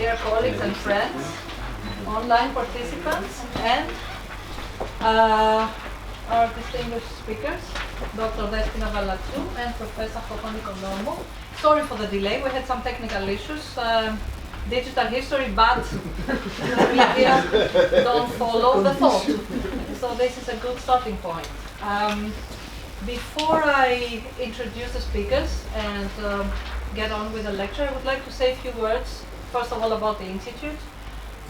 dear colleagues and friends, online participants, and our distinguished speakers, Dr. Valatsou and Professor Haakon. Sorry for the delay, we had some technical issues. Digital history, but media don't follow the thought. So this is a good starting point. Before I introduce the speakers and get on with the lecture, I would like to say a few words, first of all about the Institute,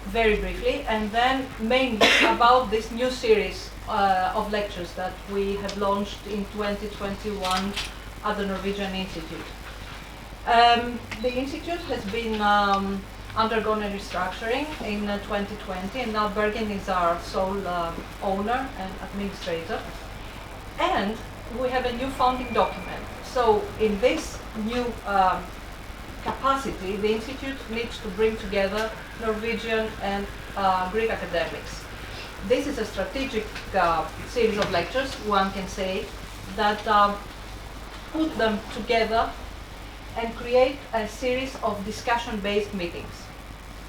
very briefly, and then mainly about this new series of lectures that we have launched in 2021 at the Norwegian Institute. The Institute has been undergone a restructuring in 2020, and now Bergen is our sole owner and administrator. And we have a new founding document. So in this new capacity, the Institute needs to bring together Norwegian and Greek academics. This is a strategic series of lectures, one can say, that put them together and create a series of discussion-based meetings.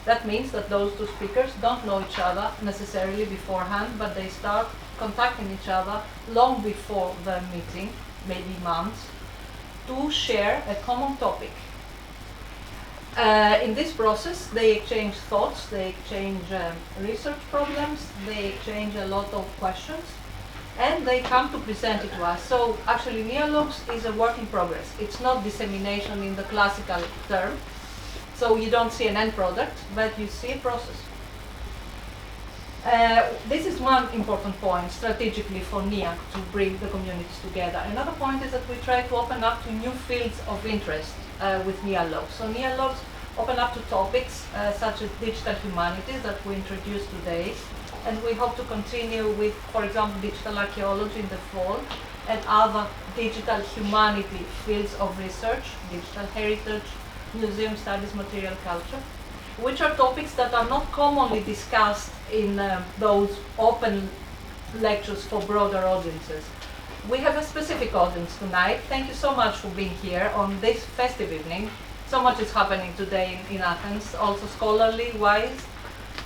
That means that those two speakers don't know each other necessarily beforehand, but they start contacting each other long before the meeting, maybe months, to share a common topic. In this process, they exchange thoughts, they exchange research problems, they exchange a lot of questions, and they come to present it to us. So actually, Dialogues is a work in progress. It's not dissemination in the classical term. So you don't see an end product, but you see a process. This is one important point strategically for NIA to bring the communities together. Another point is that we try to open up to new fields of interest with Dialogues. So Dialogues open up to topics such as digital humanities that we introduced today. And we hope to continue with, for example, digital archaeology in the fall and other digital humanity fields of research, digital heritage, museum studies, material culture, which are topics that are not commonly discussed in those open lectures for broader audiences. We have a specific audience tonight. Thank you so much for being here on this festive evening. So much is happening today in Athens, also scholarly-wise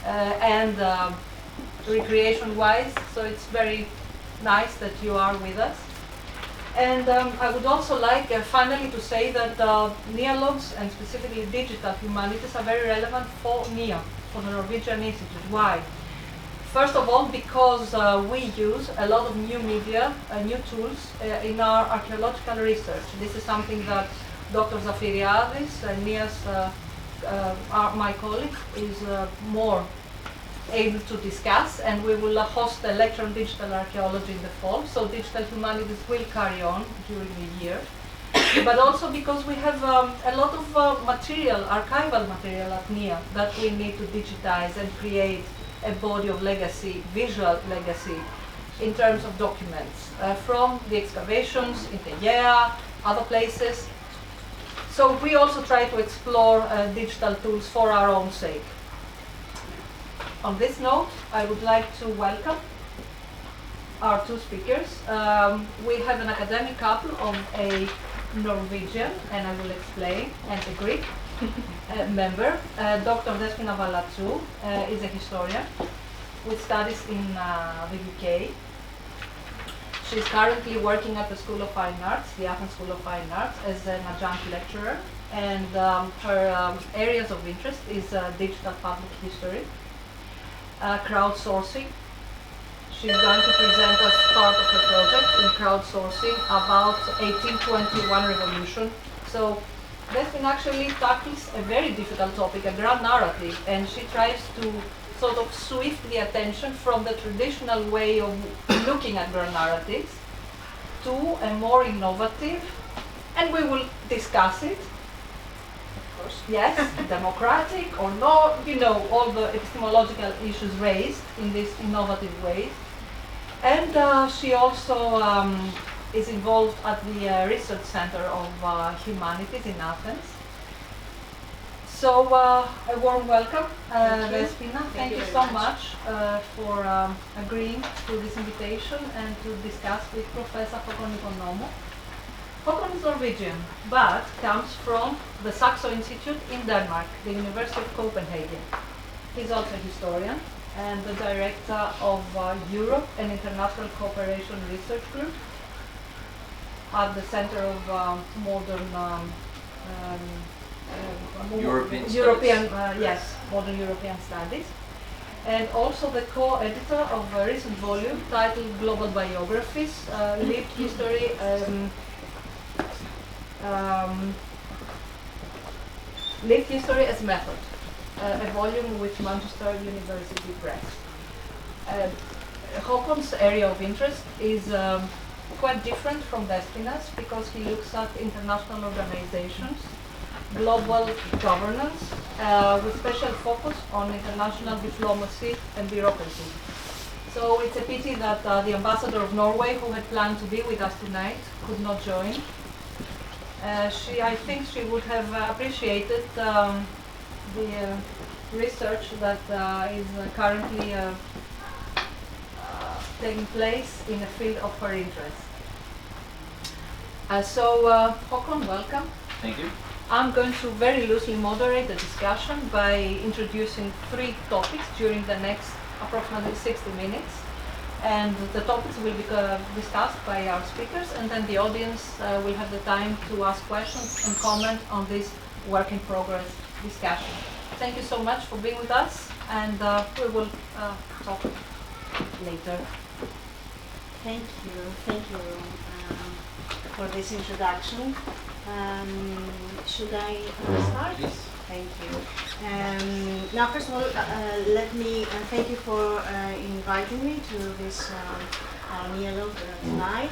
and recreation-wise, so it's very nice that you are with us. And I would also like finally to say that Dialogues and specifically digital humanities are very relevant for NIA, for the Norwegian Institute. Why? First of all, because we use a lot of new media, new tools in our archaeological research. This is something that Dr. Zafiriadis, NIA's, my colleague, is more able to discuss, and we will host a lecture on digital archaeology in the fall, so digital humanities will carry on during the year. But also because we have a lot of material, archival material at NIA that we need to digitize and create a body of legacy, visual legacy, in terms of documents from the excavations in Tegea, other places. So we also try to explore digital tools for our own sake. On this note, I would like to welcome our two speakers. We have an academic couple of a Norwegian, and I will explain, and a Greek member. Dr. Valatsou is a historian with studies in the UK. She's currently working at the School of Fine Arts, the Athens School of Fine Arts, as an adjunct lecturer, and her areas of interest is digital public history, crowdsourcing. She's going to present as part of her project in crowdsourcing about 1821 revolution. So Despoina actually tackles a very difficult topic, a grand narrative, and she tries to sort of swift the attention from the traditional way of looking at grand narratives to a more innovative, and we will discuss it. Yes, democratic or not, you know, all the epistemological issues raised in this innovative way. And she also is involved at the Research Center of Humanities in Athens. So a warm welcome, Despoina. Thank you so much for agreeing to this invitation and to discuss with Professor Ikonomou. Haakon is Norwegian, but comes from the Saxo Institute in Denmark, the University of Copenhagen. He's also a historian and the director of Europe and International Cooperation Research Group at the Center of Modern Modern European Studies, and also the co-editor of a recent volume titled Global Biographies, Lived History, Lived History as Method, a volume with Manchester University Press. Haakon's area of interest is quite different from Despoina's because he looks at international organizations, global governance, with special focus on international diplomacy and bureaucracy. So it's a pity that the ambassador of Norway, who had planned to be with us tonight, could not join. I think she would have appreciated the research that is currently taking place in a field of her interest. Haakon, welcome. Thank you. I'm going to very loosely moderate the discussion by introducing 3 topics during the next approximately 60 minutes. And the topics will be discussed by our speakers, and then the audience will have the time to ask questions and comment on this work in progress discussion. Thank you so much for being with us, and we will talk later. Thank you for this introduction. Should I start? Please. Thank you. Now, first of all, let me thank you for inviting me to this dialogue tonight.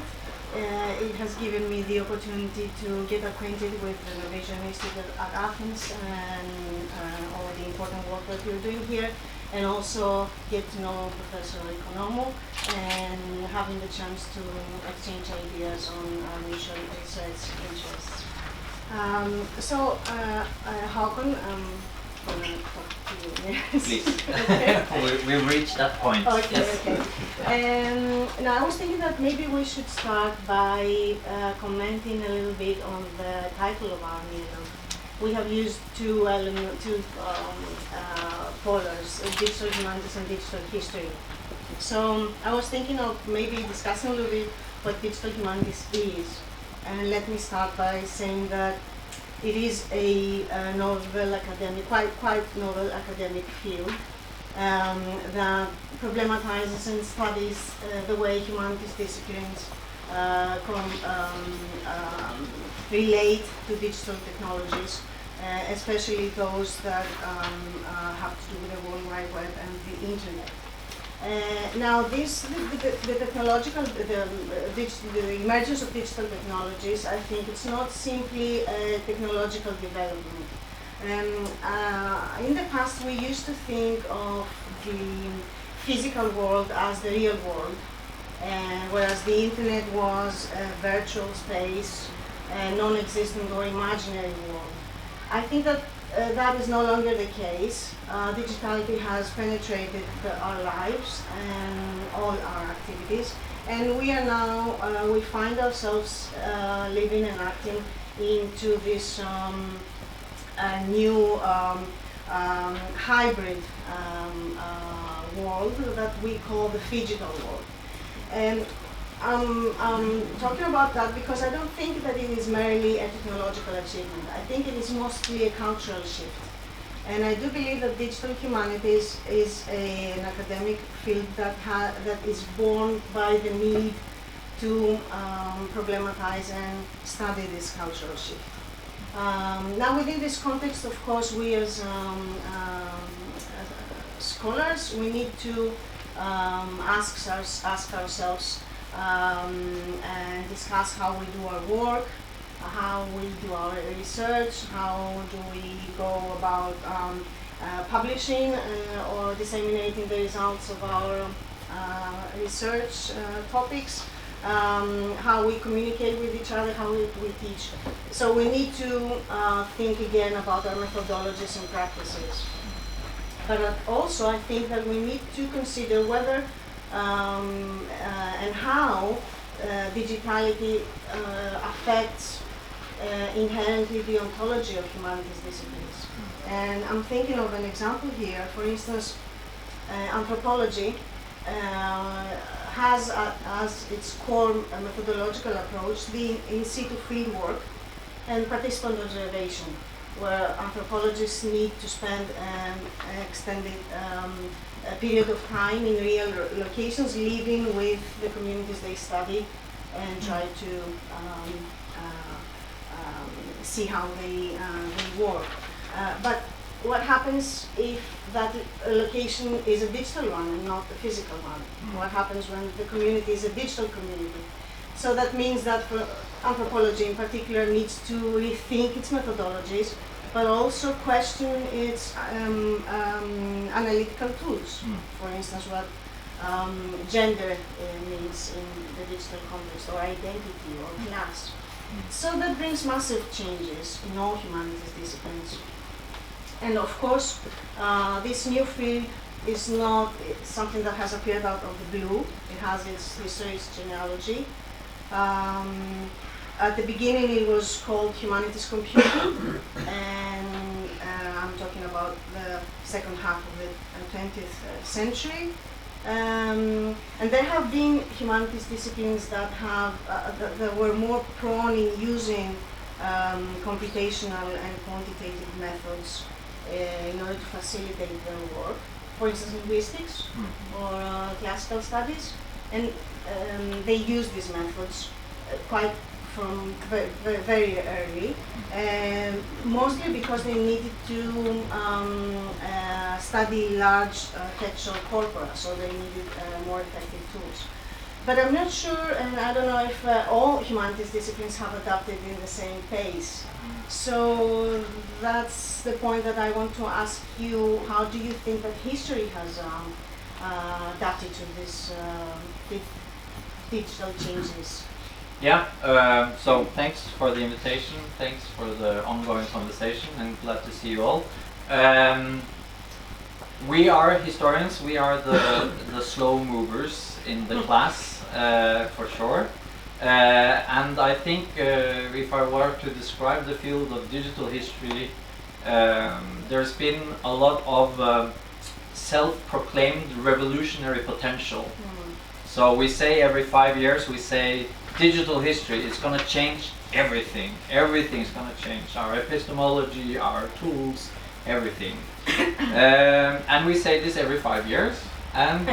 It has given me the opportunity to get acquainted with the Norwegian Institute at Athens and all the important work that you're doing here, and also get to know Professor Ikonomou and having the chance to exchange ideas on our mutual research interests. Haakon, I'm going to talk to you. Yes. Please. Okay. We've reached that point. Okay, Yes. okay. Now I was thinking that maybe we should start by commenting a little bit on the title of our dialogue. We have used two polars, digital humanities and digital history. So I was thinking of maybe discussing a little bit what digital humanities is. And let me start by saying that it is a novel academic, quite novel academic field that problematizes and studies the way humanities disciplines relate to digital technologies, especially those that have to do with the World Wide Web and the Internet. Now, the emergence of digital technologies, I think it's not simply a technological development. In the past, we used to think of the physical world as the real world, whereas the internet was a virtual space, a non-existent or imaginary world. I think that that is no longer the case. Digitality has penetrated our lives and all our activities, and we are now, we find ourselves living and acting into this new hybrid world that we call the phygital world. And I'm talking about that because I don't think that it is merely a technological achievement. I think it is mostly a cultural shift. And I do believe that digital humanities is an academic field that is born by the need to problematize and study this cultural shift. Now, within this context, of course, we as scholars, we need to ask ourselves and discuss how we do our work, how we do our research, how do we go about publishing or disseminating the results of our research topics, how we communicate with each other, how we teach. So we need to think again about our methodologies and practices. But also I think that we need to consider whether and how digitality affects inherently the ontology of humanities disciplines. And I'm thinking of an example here. For instance, anthropology has as its core methodological approach the in situ field work and participant observation, where anthropologists need to spend an extended period of time in real locations, living with the communities they study and try to see how they work. But what happens if that location is a digital one and not a physical one? What happens when the community is a digital community? So that means that anthropology in particular needs to rethink its methodologies, but also question its analytical tools. For instance, what gender means in the digital context, or identity, or class. So that brings massive changes in all humanities disciplines. And of course, this new field is not something that has appeared out of the blue. It has its history, its genealogy. At the beginning, it was called Humanities Computing, and I'm talking about the second half of the 20th century. And there have been humanities disciplines that have that were more prone in using computational and quantitative methods in order to facilitate their work. For instance, linguistics or classical studies, and they use these methods quite from very early, mostly because they needed to study large textual corpora, so they needed more effective tools. But I'm not sure, and I don't know if all humanities disciplines have adapted in the same pace. So that's the point that I want to ask you. How do you think that history has adapted to this digital changes? Yeah, so thanks for the invitation, thanks for the ongoing conversation, and glad to see you all. We are historians, we are the slow movers in the class, for sure. And I think if I were to describe the field of digital history, there's been a lot of self-proclaimed revolutionary potential. So we say every 5 years, we say digital history is going to change everything. Everything is going to change. Our epistemology, our tools, everything. And we say this every 5 years. And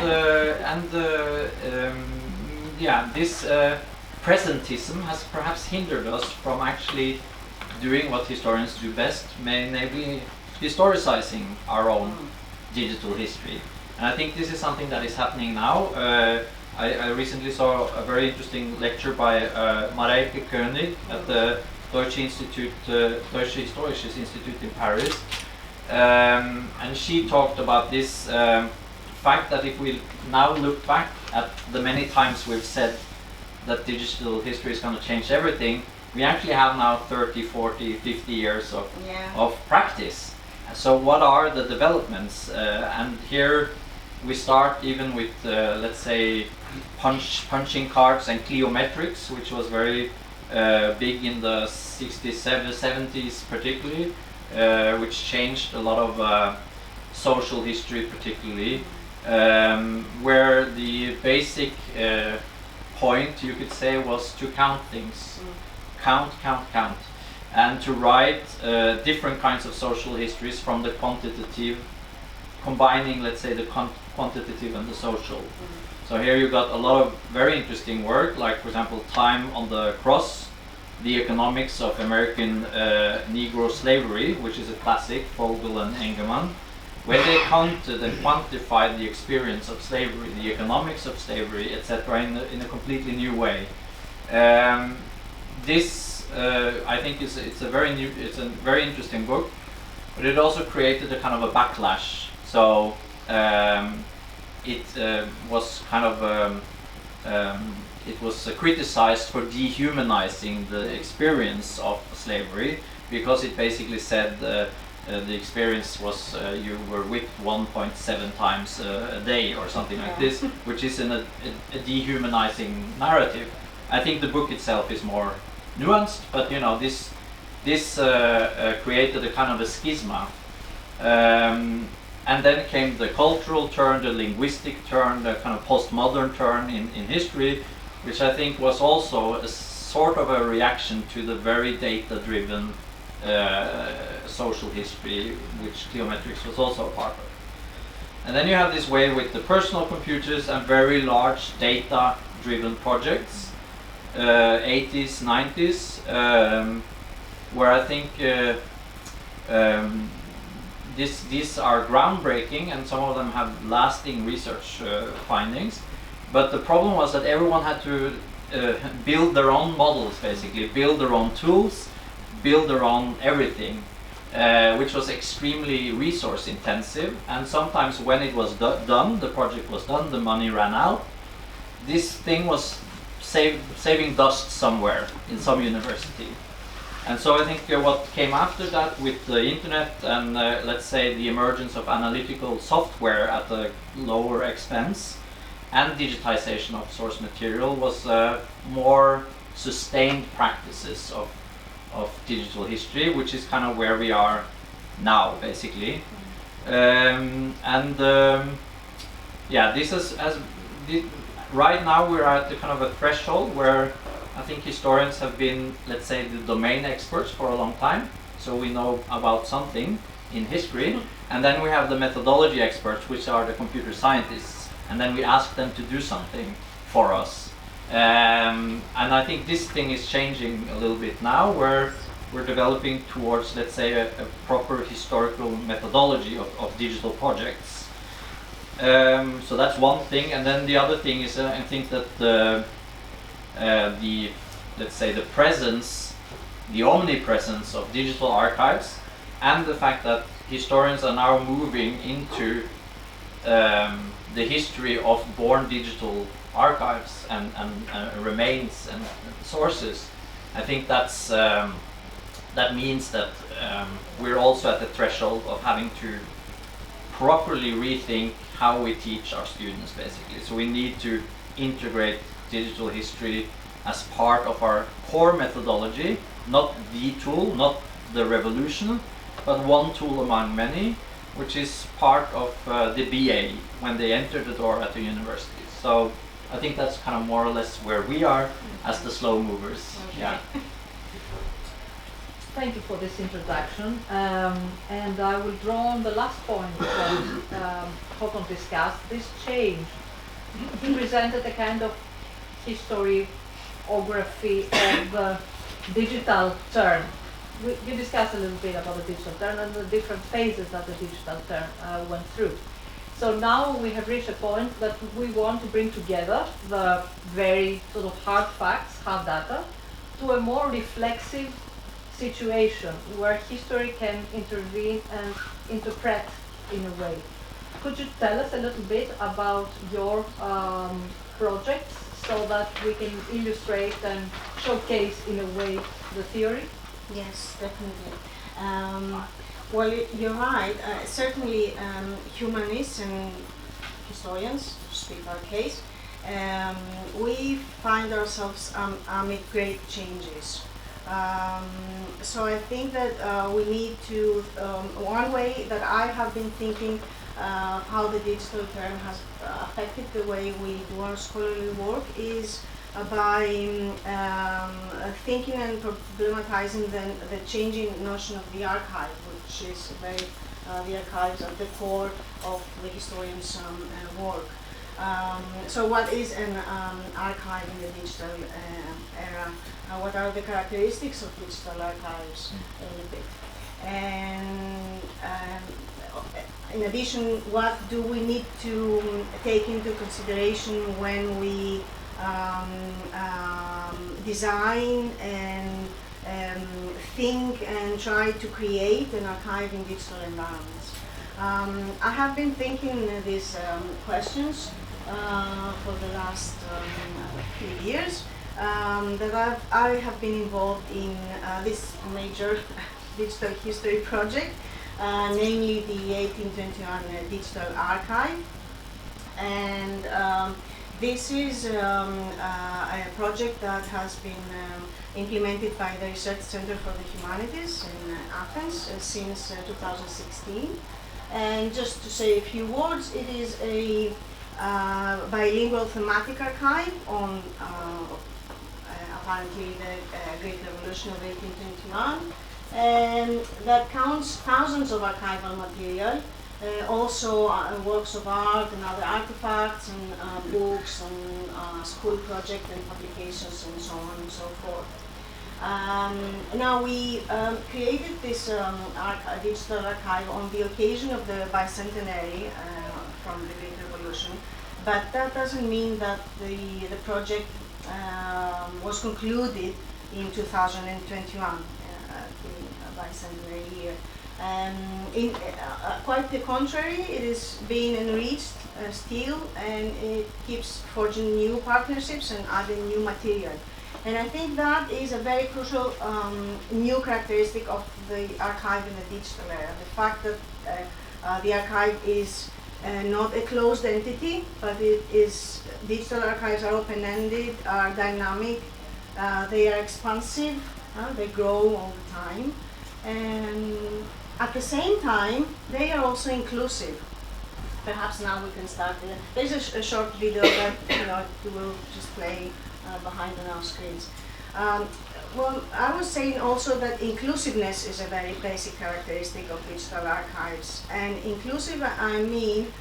yeah, this presentism has perhaps hindered us from actually doing what historians do best, namely historicizing our own digital history. And I think this is something that is happening now. I recently saw a very interesting lecture by Mareike König at the Deutsche Historisches Institute in Paris. And she talked about this fact that if we now look back at the many times we've said that digital history is going to change everything, we actually have now 30, 40, 50 years of practice. So what are the developments? And here we start even with, let's say, punching cards and cliometrics, which was very big in the 60s, 70s particularly, which changed a lot of social history particularly, where the basic point, you could say, was to count things. Count, and to write different kinds of social histories from the quantitative, combining, let's say, the quantitative and the social. So here you got a lot of very interesting work, like, for example, Time on the Cross, The Economics of American Negro Slavery, which is a classic, Vogel and Engelmann, where they counted and quantified the experience of slavery, the economics of slavery, etc., in a completely new way. This, I think, it's a very interesting book, but it also created a kind of a backlash. So it was kind of it was criticized for dehumanizing the experience of slavery, because it basically said the experience was you were whipped 1.7 times a day or something like this, which is a dehumanizing narrative. I think the book itself is more nuanced, but you know, this created a kind of a schisma. And then came the cultural turn, the linguistic turn, the kind of postmodern turn in history, which I think was also a sort of a reaction to the very data-driven social history, which Geometrics was also a part of. And then you have this way with the personal computers and very large data-driven projects, 80s, 90s, where I think these are groundbreaking, and some of them have lasting research findings. But the problem was that everyone had to build their own models, basically, build their own tools, build their own everything, which was extremely resource intensive. And sometimes when it was done, the project was done, the money ran out, this thing was saving dust somewhere in some university. And so I think what came after that with the internet and let's say the emergence of analytical software at a lower expense and digitization of source material was more sustained practices of digital history, which is kind of where we are now, basically. Yeah, this is right now we're at the kind of a threshold where I think historians have been, let's say, the domain experts for a long time, so we know about something in history, and then we have the methodology experts, which are the computer scientists, and then we ask them to do something for us. And I think this thing is changing a little bit now, where we're developing towards, let's say, a proper historical methodology of digital projects. So that's one thing, and then the other thing is I think that let's say the presence, the omnipresence of digital archives, and the fact that historians are now moving into the history of born digital archives and remains and sources. I think that's that means that we're also at the threshold of having to properly rethink how we teach our students, basically. So we need to integrate digital history as part of our core methodology, not the tool, not the revolution, but one tool among many, which is part of the BA when they enter the door at the university. So I think that's kind of more or less where we are as the slow movers. Okay. Yeah. Thank you for this introduction, and I will draw on the last point that Haakon discussed, this change. He presented a kind of historiography of the digital turn. You discussed a little bit about the digital turn and the different phases that the digital turn went through. So now we have reached a point that we want to bring together the very sort of hard facts, hard data, to a more reflexive situation where history can intervene and interpret in a way. Could you tell us a little bit about your projects so that we can illustrate and showcase in a way the theory? Yes, definitely. Well, you're right. Certainly, humanists and historians, to speak our case, we find ourselves amid great changes. So I think that we need to, one way that I have been thinking how the digital turn has affected the way we do our scholarly work is by thinking and problematizing the changing notion of the archive, which is very, the archives at the core of the historian's work. So what is an archive in the digital era? What are the characteristics of digital archives in a bit? And in addition, what do we need to take into consideration when we design and think and try to create an archive in digital environments? I have been thinking these questions for the last few years. That I have been involved in this major digital history project, namely the 1821 Digital Archive. And This is a project that has been implemented by the Research Center for the Humanities in Athens since 2016. And just to say a few words, it is a bilingual thematic archive on apparently the Great Revolution of 1821, and that counts thousands of archival material, also works of art and other artifacts and books and school projects and publications and so on and so forth. Now we created this digital archive on the occasion of the bicentenary from the Great Revolution, but that doesn't mean that the project was concluded in 2021, the bicentenary year. Quite the contrary, it is being enriched still, and it keeps forging new partnerships and adding new material. And I think that is a very crucial new characteristic of the archive in the digital era. The fact that the archive is not a closed entity, but it is, digital archives are open-ended, are dynamic, they are expansive, they grow all the time. And at the same time, they are also inclusive. Perhaps now we can start. There's a short video that we will just play behind on our screens. Well, I was saying also that inclusiveness is a very basic characteristic of digital archives. And inclusive, I mean,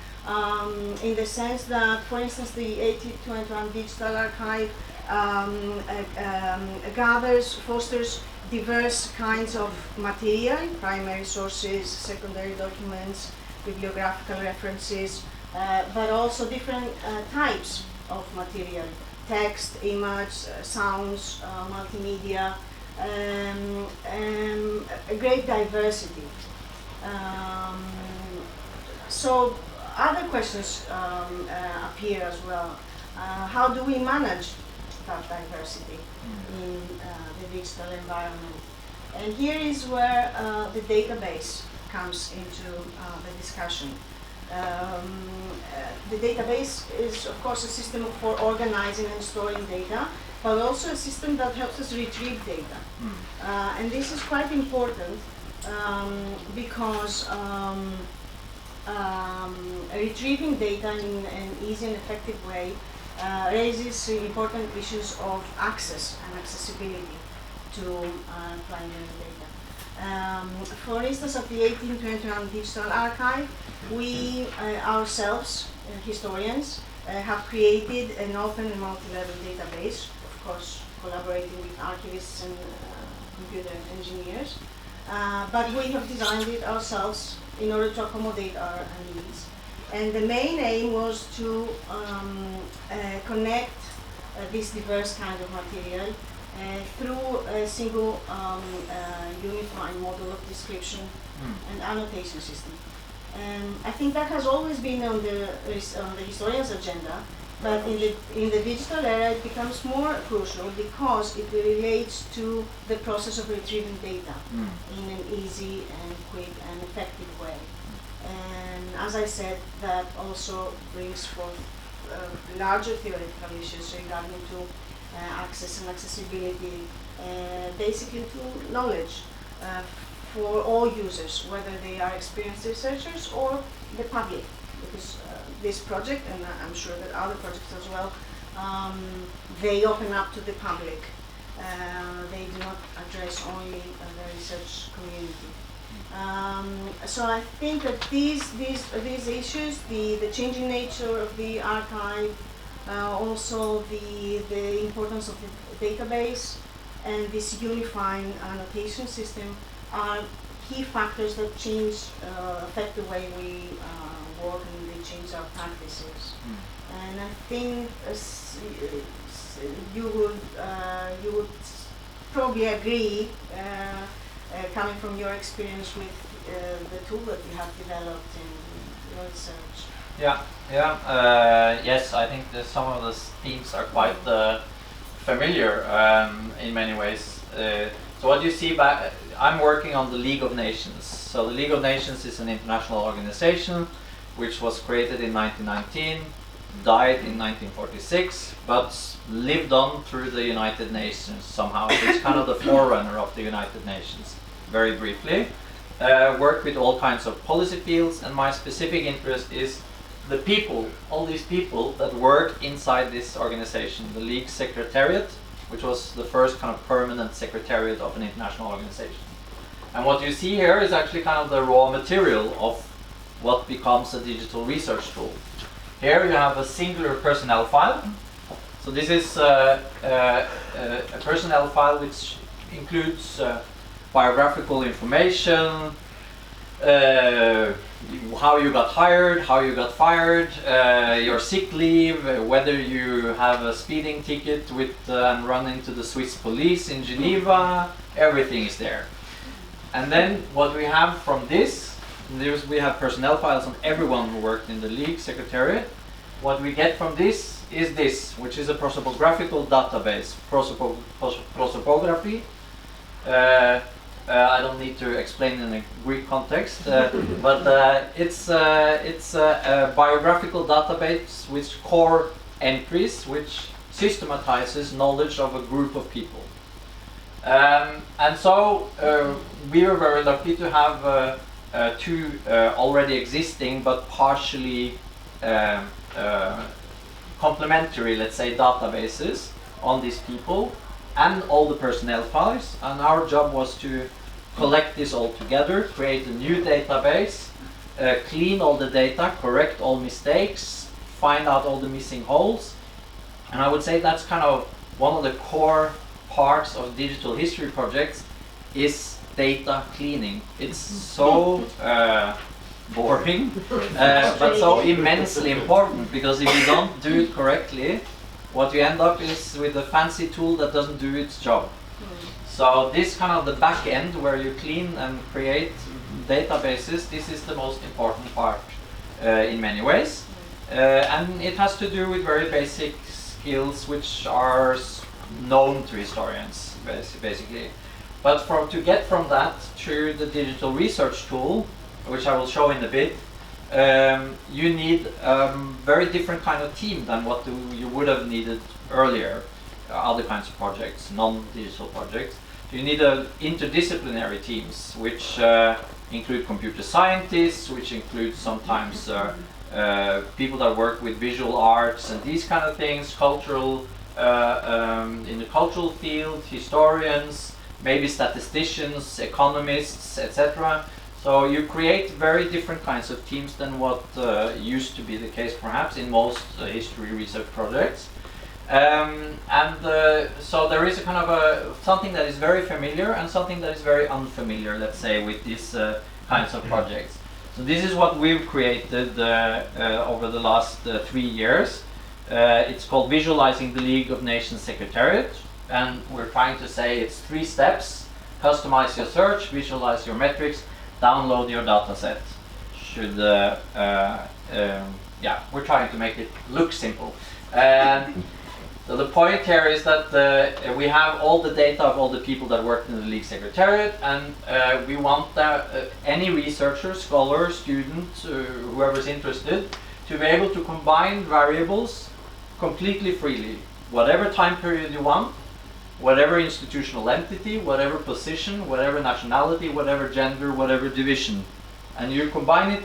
in the sense that, for instance, the 1821 Digital Archive fosters diverse kinds of material, primary sources, secondary documents, bibliographical references, but also different types of material, text, image, sounds, multimedia, a great diversity. So other questions appear as well. How do we manage that diversity in the digital environment? And here is where the database comes into the discussion. The database is, of course, a system for organizing and storing data, but also a system that helps us retrieve data. And this is quite important because retrieving data in an easy and effective way raises important issues of access and accessibility to primary data. For instance, at the 1821 Digital Archive, we ourselves, historians, have created an open and multi-level database, of course collaborating with archivists and computer engineers, but we have designed it ourselves in order to accommodate our needs. And the main aim was to connect this diverse kind of material through a single unifying model of description and annotation system. I think that has always been on the historian's agenda, but in the digital era it becomes more crucial because it relates to the process of retrieving data in an easy and quick and effective way. And as I said, that also brings forth larger theoretical issues regarding to access and accessibility, basically to knowledge for all users, whether they are experienced researchers or the public, because this project, and I'm sure that other projects as well, they open up to the public. They do not address only the research community. So I think that these issues, the changing nature of the archive, also the importance of the database, and this unifying annotation system are key factors that affect the way we work, and they change our practices. And I think you would probably agree, coming from your experience with the tool that you have developed in your research. Yes, I think that some of the themes are quite familiar in many ways. So what you see I'm working on the League of Nations. So the League of Nations is an international organization which was created in 1919 died in 1946, but lived on through the United Nations somehow. So it's kind of the forerunner of the United Nations, very briefly. Worked with all kinds of policy fields, and my specific interest is the people, all these people that work inside this organization, the League Secretariat, which was the first kind of permanent secretariat of an international organization. And what you see here is actually kind of the raw material of what becomes a digital research tool. Here you have a singular personnel file. So this is a personnel file which includes biographical information, how you got hired, how you got fired, your sick leave, whether you have a speeding ticket with and run into the Swiss police in Geneva, everything is there. And then what we have from this, we have personnel files on everyone who worked in the League Secretariat. What we get from this is this, which is a prosopographical database. Prosopography. I don't need to explain in a Greek context, but it's a biographical database with core entries which systematizes knowledge of a group of people. And so we were very lucky to have two already existing but partially complementary, let's say, databases on these people and all the personnel files, and our job was to collect this all together, create a new database, clean all the data, correct all mistakes, find out all the missing holes. And I would say that's kind of one of the core parts of digital history projects is data cleaning. It's so boring, but so immensely important, because if you don't do it correctly, what you end up is with a fancy tool that doesn't do its job. So this kind of the back end where you clean and create databases, this is the most important part in many ways. And it has to do with very basic skills which are known to historians, basically. But to get from that to the digital research tool, which I will show in a bit, you need very different kind of team than what you would have needed earlier, other kinds of projects, non-digital projects. You need interdisciplinary teams, which include computer scientists, which include sometimes people that work with visual arts and these kind of things, cultural, in the cultural field, historians, maybe statisticians, economists, etc. So you create very different kinds of teams than what used to be the case perhaps in most history research projects. So there is a kind of something that is very familiar and something that is very unfamiliar, let's say, with these kinds of projects. So this is what we've created over the last 3 years. It's called Visualizing the League of Nations Secretariat, and we're trying to say it's 3 steps: customize your search, visualize your metrics, download your data set. Yeah, we're trying to make it look simple. So the point here is that we have all the data of all the people that worked in the League Secretariat, and we want any researcher, scholar, student, whoever's interested, to be able to combine variables completely freely. Whatever time period you want, whatever institutional entity, whatever position, whatever nationality, whatever gender, whatever division. And you combine it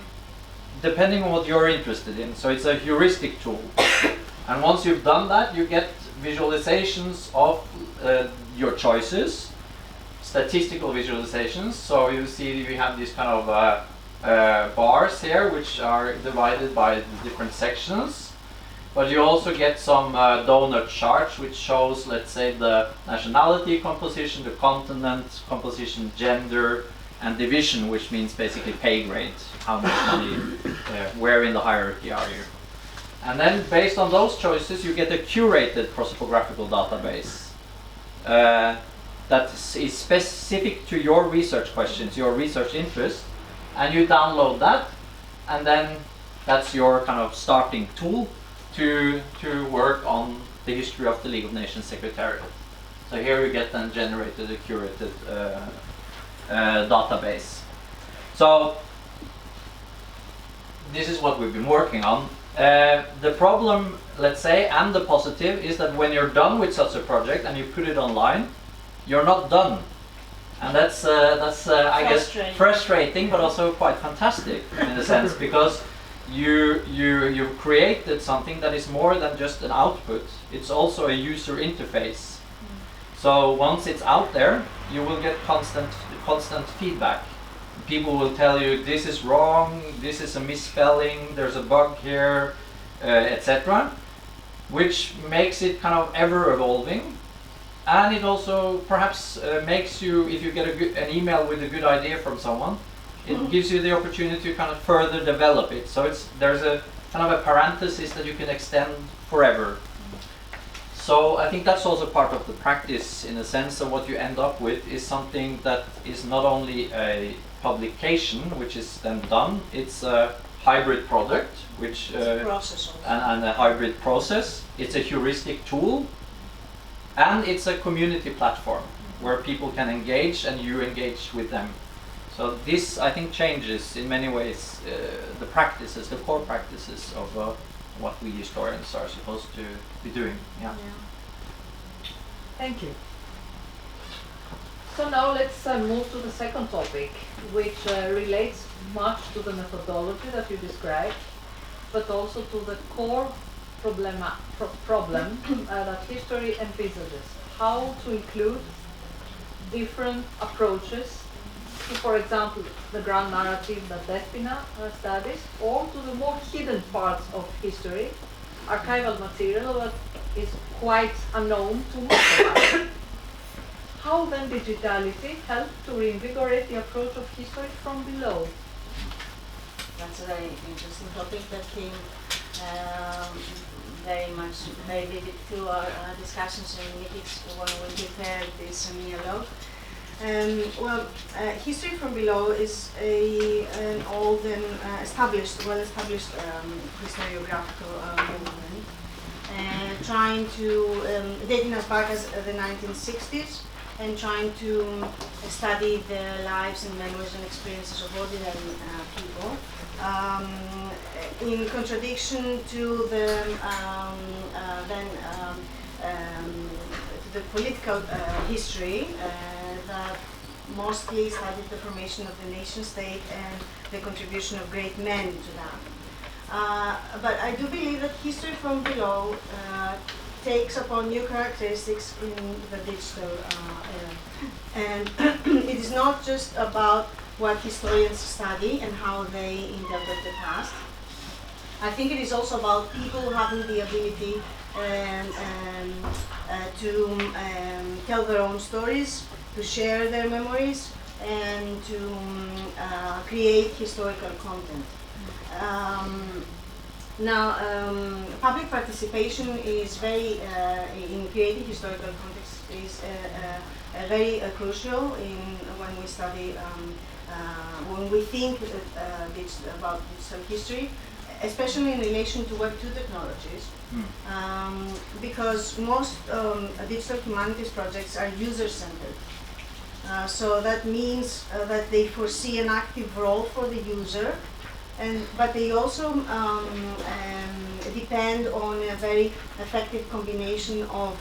depending on what you're interested in. So it's a heuristic tool. And once you've done that, you get visualizations of your choices, statistical visualizations. So you see we have these kind of bars here, which are divided by the different sections. But you also get some donut charts, which shows, let's say, the nationality composition, the continent composition, gender, and division, which means basically pay grade. How much money, where in the hierarchy are you? And then, based on those choices, you get a curated prosopographical database that is specific to your research questions, your research interest, and you download that, and then that's your kind of starting tool to work on the history of the League of Nations Secretariat. So here you get then generated a curated database. So this is what we've been working on. The problem, let's say, and the positive is that when you're done with such a project and you put it online, you're not done. And that's I guess frustrating, but also quite fantastic in a sense, because you created something that is more than just an output. It's also a user interface. So once it's out there, you will get constant feedback. People will tell you this is wrong, this is a misspelling, there's a bug here, etc. Which makes it kind of ever evolving. And it also perhaps makes you, if you get an email with a good idea from someone, it gives you the opportunity to kind of further develop it. So there's a kind of a parenthesis that you can extend forever. So I think that's also part of the practice, in a sense, of what you end up with is something that is not only a publication, which is then done, it's a hybrid product, which it's a process also. And a hybrid process. It's a heuristic tool, and it's a community platform where people can engage and you engage with them. So this, I think, changes in many ways the practices, the core practices of what we historians are supposed to be doing. Yeah. Thank you. So now let's move to the second topic, which relates much to the methodology that you described, but also to the core problem that history envisages. How to include different approaches to, for example, the grand narrative that Despoina studies, or to the more hidden parts of history, archival material that is quite unknown to most of us. How then digitality helps to reinvigorate the approach of history from below? That's a very interesting topic that came very vivid to our discussions and meetings when we prepared this dialogue. History from below is an old and well-established historiographical movement, trying to dating us back as the 1960s, and trying to study the lives and memories and experiences of ordinary people, in contradiction to the political history that mostly studied the formation of the nation state and the contribution of great men to that. But I do believe that history from below takes upon new characteristics in the digital era. And it is not just about what historians study and how they interpret the past. I think it is also about people having the ability to tell their own stories, to share their memories, and to create historical content. Public participation is very, in creating historical context, is very crucial when we study, when we think about digital history, especially in relation to Web 2 technologies, because most digital humanities projects are user-centered. So that means that they foresee an active role for the user, but they also depend on a very effective combination of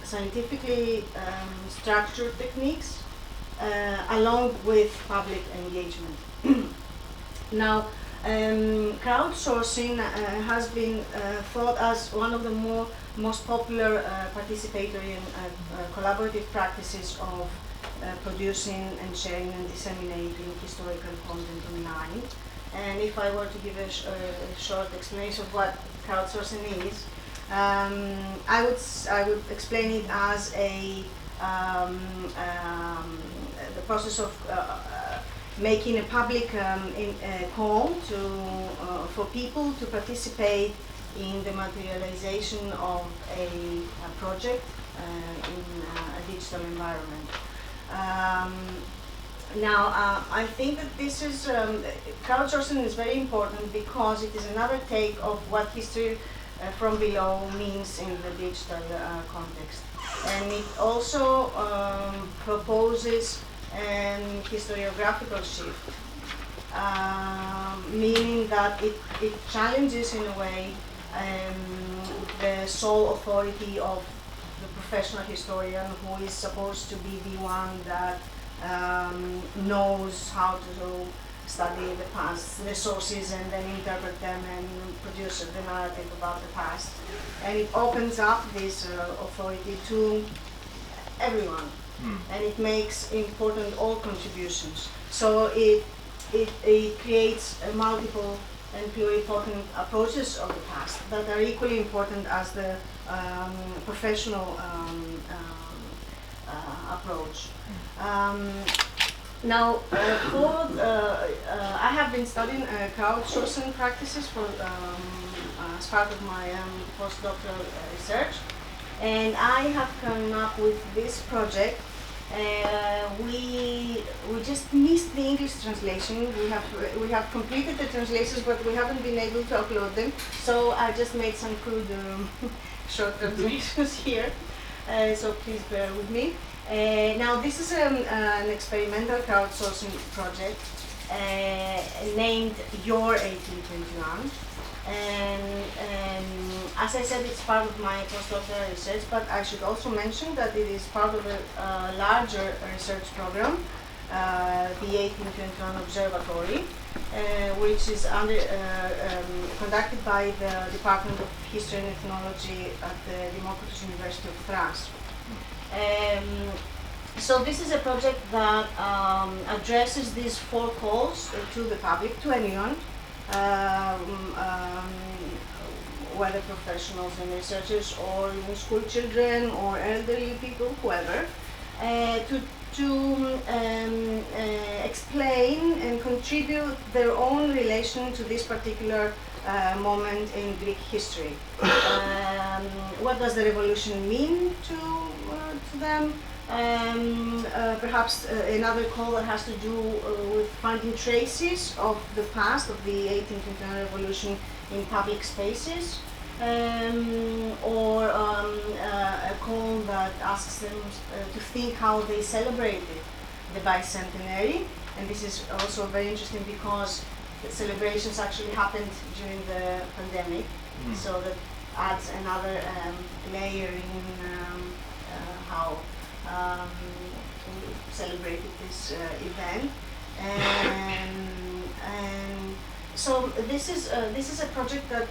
scientifically structured techniques along with public engagement. Now, crowdsourcing has been thought as one of the most popular participatory and collaborative practices of producing and sharing and disseminating historical content online. And if I were to give a short explanation of what crowdsourcing is, I would explain it as the process of making a public call for people to participate in the materialization of a project in a digital environment. I think that this is crowdsourcing is very important because it is another take of what history from below means in the digital context, and it also proposes an historiographical shift meaning that it challenges in a way the sole authority of the professional historian, who is supposed to be the one that knows how to study the past, the sources, and then interpret them and produce the narrative about the past. And it opens up this authority to everyone, and it makes important all contributions. So it creates multiple and pluripotent approaches of the past that are equally important as the professional approach. Now, I have been studying crowdsourcing practices for, as part of my postdoctoral research, and I have come up with this project. We just missed the English translation. We have completed the translations, but we haven't been able to upload them. So I just made some crude short translations here. So please bear with me. Now this is an experimental crowdsourcing project named Your 1821. And as I said, it's part of my postdoctoral research, but I should also mention that it is part of a larger research program, the 1821 Observatory, which is conducted by the Department of History and Ethnology at the Democratic University of Thrace. So this is a project that addresses these 4 calls to the public, to anyone, whether professionals and researchers or even school children or elderly people, whoever, to explain and contribute their own relation to this particular moment in Greek history. What does the revolution mean to them? Perhaps another call that has to do with finding traces of the past, of the 1821 revolution in public spaces, or a call that asks them to think how they celebrated the bicentenary. And this is also very interesting because the celebrations actually happened during the pandemic, so that adds another layer in how we celebrated this event, and so this is a project that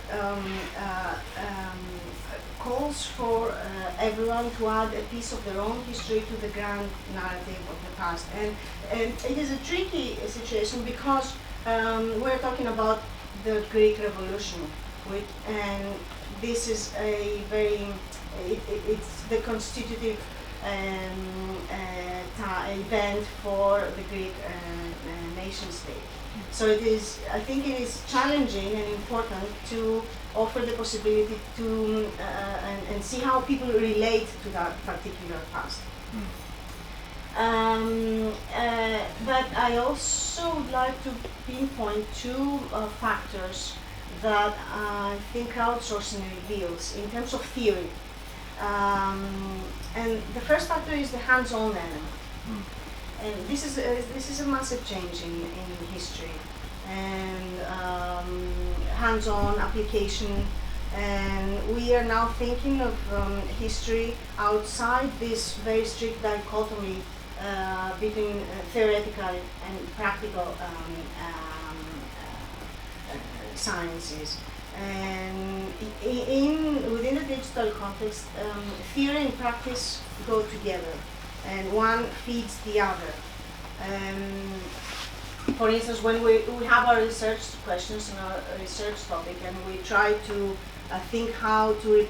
calls for everyone to add a piece of their own history to the grand narrative of the past, and it is a tricky situation because we're talking about the Greek Revolution, and this is a very it's the constitutive event for the Greek nation state. So it is, I think it is challenging and important to offer the possibility to and see how people relate to that particular past. But I also would like to pinpoint 2 factors that I think crowdsourcing reveals in terms of theory. And the first factor is the hands-on element, and this is a massive change in history, and hands-on application. And we are now thinking of history outside this very strict dichotomy between theoretical and practical sciences. And within the digital context, theory and practice go together, and one feeds the other. For instance, when we have our research questions and our research topic, and we try to think how to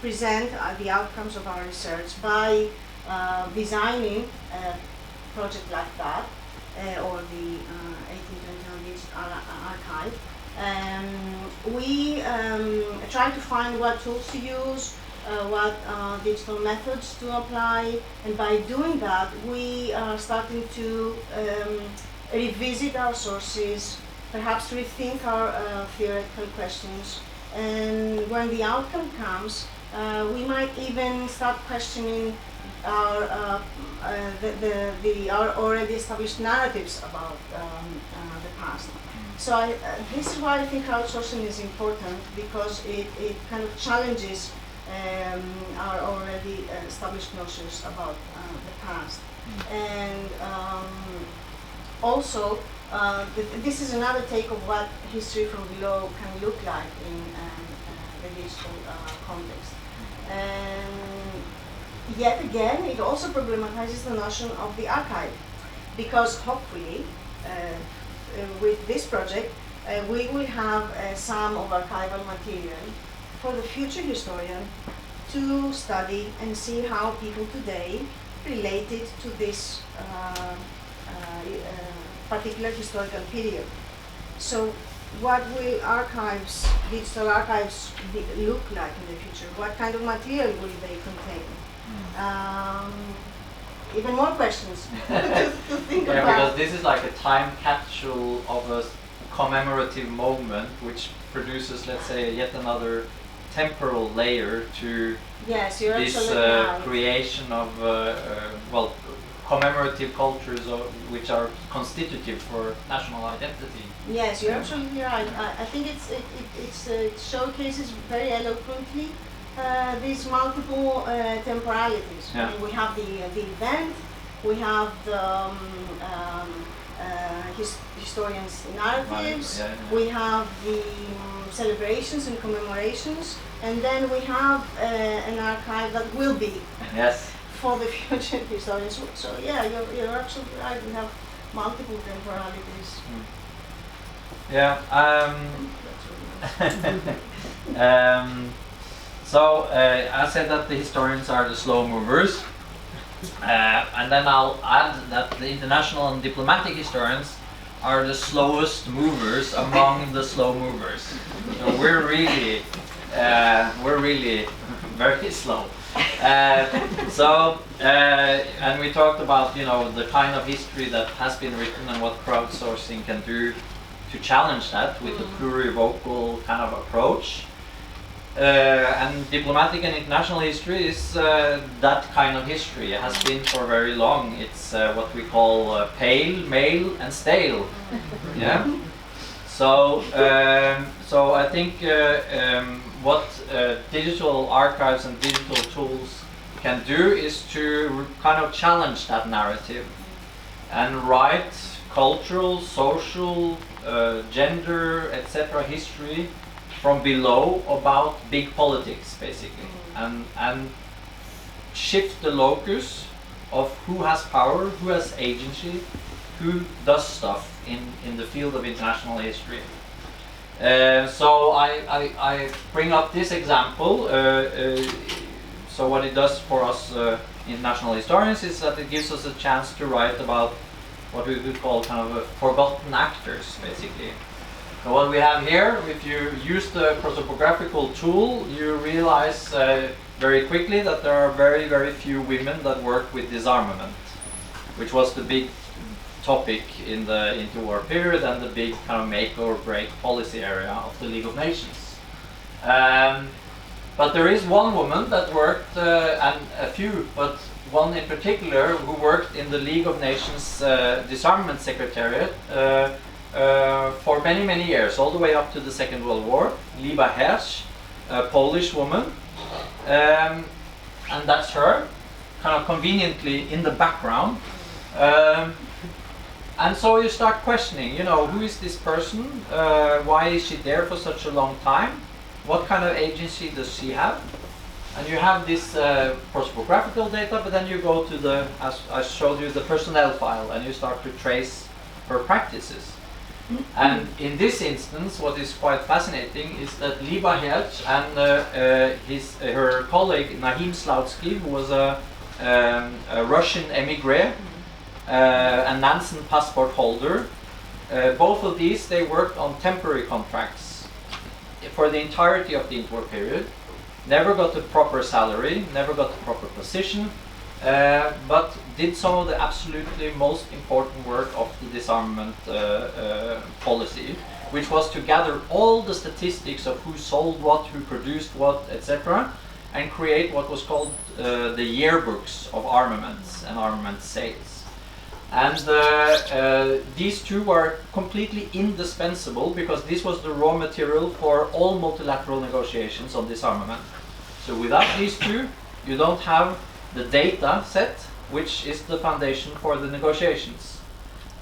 present the outcomes of our research by designing a project like that, or the 1821 Digital Archive. We try to find what tools to use, what digital methods to apply, and by doing that, we are starting to revisit our sources, perhaps rethink our theoretical questions, and when the outcome comes, we might even start questioning are already established narratives about the past. So this is why I think crowdsourcing is important, because it kind of challenges our already established notions about the past. And also, this is another take of what history from below can look like in the digital context. And yet again, it also problematizes the notion of the archive, because hopefully, with this project, we will have some of archival material for the future historian to study and see how people today related to this particular historical period. So what will archives, digital archives, look like in the future? What kind of material will they contain? Even more questions to think about. Because this is like a time capsule of a commemorative moment, which produces, let's say, yet another temporal layer to yes, you're this right. creation of well, commemorative cultures which are constitutive for national identity. Yes, you're absolutely right. I think it showcases very eloquently these multiple temporalities. Yeah. I mean, we have the event, we have the historians' narratives, Yeah. we have the celebrations and commemorations, and then we have an archive that will be Yes. for the future historians. So yeah, you're absolutely right. We have multiple temporalities. Yeah. That's really So I said that the historians are the slow movers, and then I'll add that the international and diplomatic historians are the slowest movers among the slow movers. So we're really very slow. And we talked about, you know, the kind of history that has been written and what crowdsourcing can do to challenge that with a plurivocal kind of approach. And diplomatic and international history is that kind of history. It has been for very long. It's what we call pale, male, and stale. Yeah. So I think what digital archives and digital tools can do is to kind of challenge that narrative and write cultural, social, gender, etc. history from below about big politics, basically, and shift the locus of who has power, who has agency, who does stuff in the field of international history. So I bring up this example. So what it does for us international historians is that it gives us a chance to write about what we could call kind of forgotten actors, basically. So what we have here, if you use the prosopographical tool, you realize very quickly that there are very, very few women that work with disarmament, which was the big topic in the interwar period and the big kind of make or break policy area of the League of Nations. But there is one woman that worked, and a few, but one in particular who worked in the League of Nations Disarmament Secretariat for many, many years, all the way up to the Second World War. Liba Hersh, a Polish woman, and that's her, kind of conveniently in the background. And so you start questioning, you know, who is this person? Why is she there for such a long time? What kind of agency does she have? And you have this prosopographical data, but then you go to the, as I showed you, the personnel file, and you start to trace her practices. And in this instance, what is quite fascinating is that Liba Herch and her colleague Nahim Slautsky, who was a Russian emigre, and Nansen passport holder, both of these, they worked on temporary contracts for the entirety of the interwar period, never got a proper salary, never got a proper position, but did some of the absolutely most important work of the disarmament policy, which was to gather all the statistics of who sold what, who produced what, etc., and create what was called the yearbooks of armaments and armament sales. And these two were completely indispensable because this was the raw material for all multilateral negotiations on disarmament. So without these two, you don't have the data set, which is the foundation for the negotiations.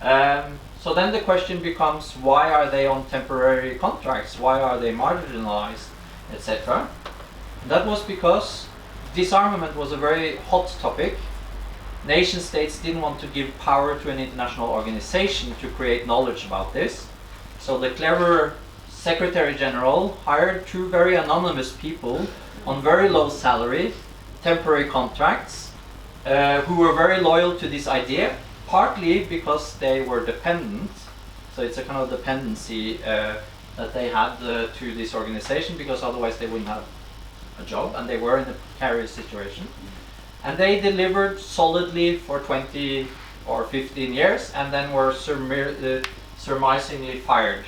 So then the question becomes, why are they on temporary contracts? Why are they marginalized, etc.? That was because disarmament was a very hot topic. Nation states didn't want to give power to an international organization to create knowledge about this. So the clever Secretary General hired two very anonymous people on very low salary, temporary contracts, who were very loyal to this idea, partly because they were dependent. So it's a kind of dependency that they had to this organization, because otherwise they wouldn't have a job, and they were in a precarious situation. And they delivered solidly for 20 or 15 years, and then were surmisingly fired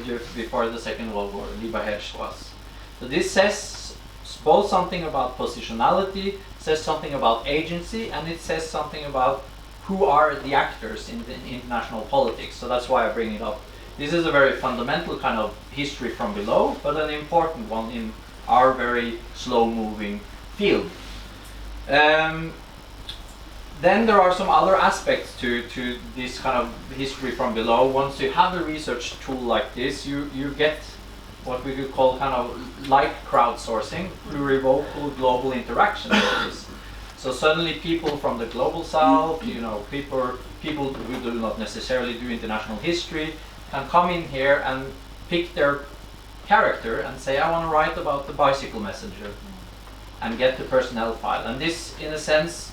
just before the Second World War. Lieberherr was. So this says both something about positionality, says something about agency, and it says something about who are the actors in international politics. So that's why I bring it up. This is a very fundamental kind of history from below, but an important one in our very slow-moving field. Then there are some other aspects to this kind of history from below. Once you have a research tool like this, you get what we could call kind of like crowdsourcing, plurivocal global interaction with this. So suddenly people from the global south, you know, people who do not necessarily do international history can come in here and pick their character and say, I want to write about the bicycle messenger, and get the personnel file. And this, in a sense,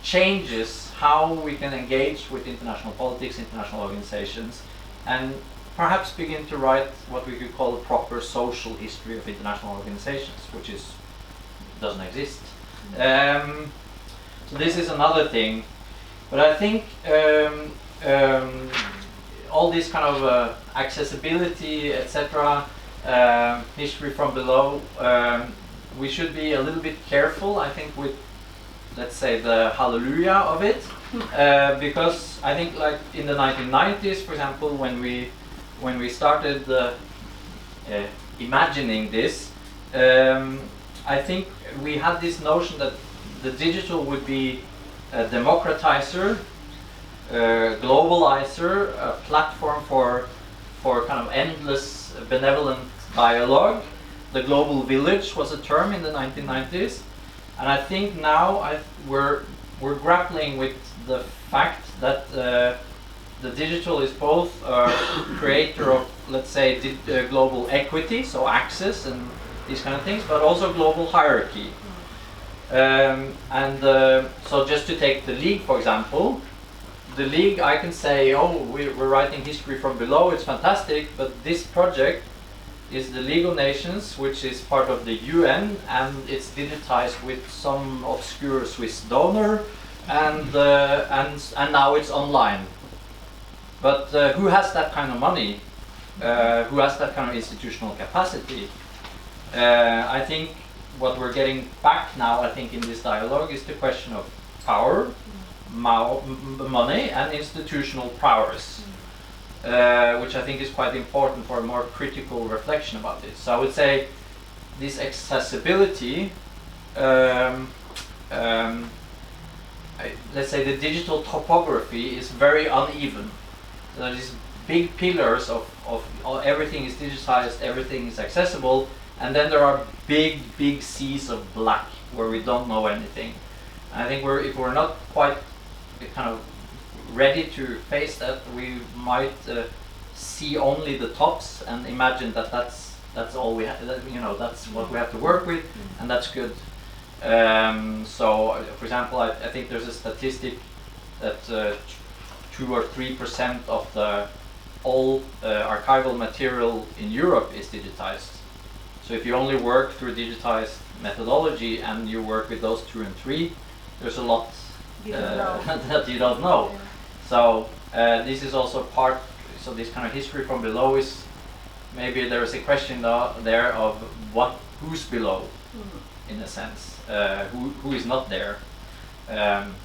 changes how we can engage with international politics, international organizations, and perhaps begin to write what we could call a proper social history of international organizations, which doesn't exist. So this is another thing. But I think all this kind of accessibility, etc., history from below, we should be a little bit careful, I think, with, let's say, the hallelujah of it, because I think, like in the 1990s, for example, when we started imagining this, I think we had this notion that the digital would be a democratizer, globalizer, a platform for kind of endless benevolent dialogue. The global village was a term in the 1990s, and I think now we're grappling with the fact that the digital is both a creator of, let's say, global equity, so access and these kind of things, but also global hierarchy. So just to take the League, for example, the League, I can say, oh, we're writing history from below, it's fantastic, but this project is the League of Nations, which is part of the UN, and it's digitized with some obscure Swiss donor, and now it's online. But who has that kind of money? Who has that kind of institutional capacity? I think what we're getting back now, I think, in this dialogue is the question of power, money, and institutional powers. Which I think is quite important for a more critical reflection about this. So I would say this accessibility, let's say the digital topography is very uneven. There are these big pillars of everything is digitized, everything is accessible, and then there are big seas of black where we don't know anything. And I think if we're not quite kind of ready to face that, we might see only the tops and imagine that that's all we have. You know, that's what we have to work with, and that's good. So, for example, I think there's a statistic that 2 or 3% of the all archival material in Europe is digitized. So if you only work through digitized methodology and you work with those 2 and 3, there's a lot that you don't know. Yeah. So this is also part, so this kind of history from below is, maybe there is a question there of who's below. in a sense, who is not there.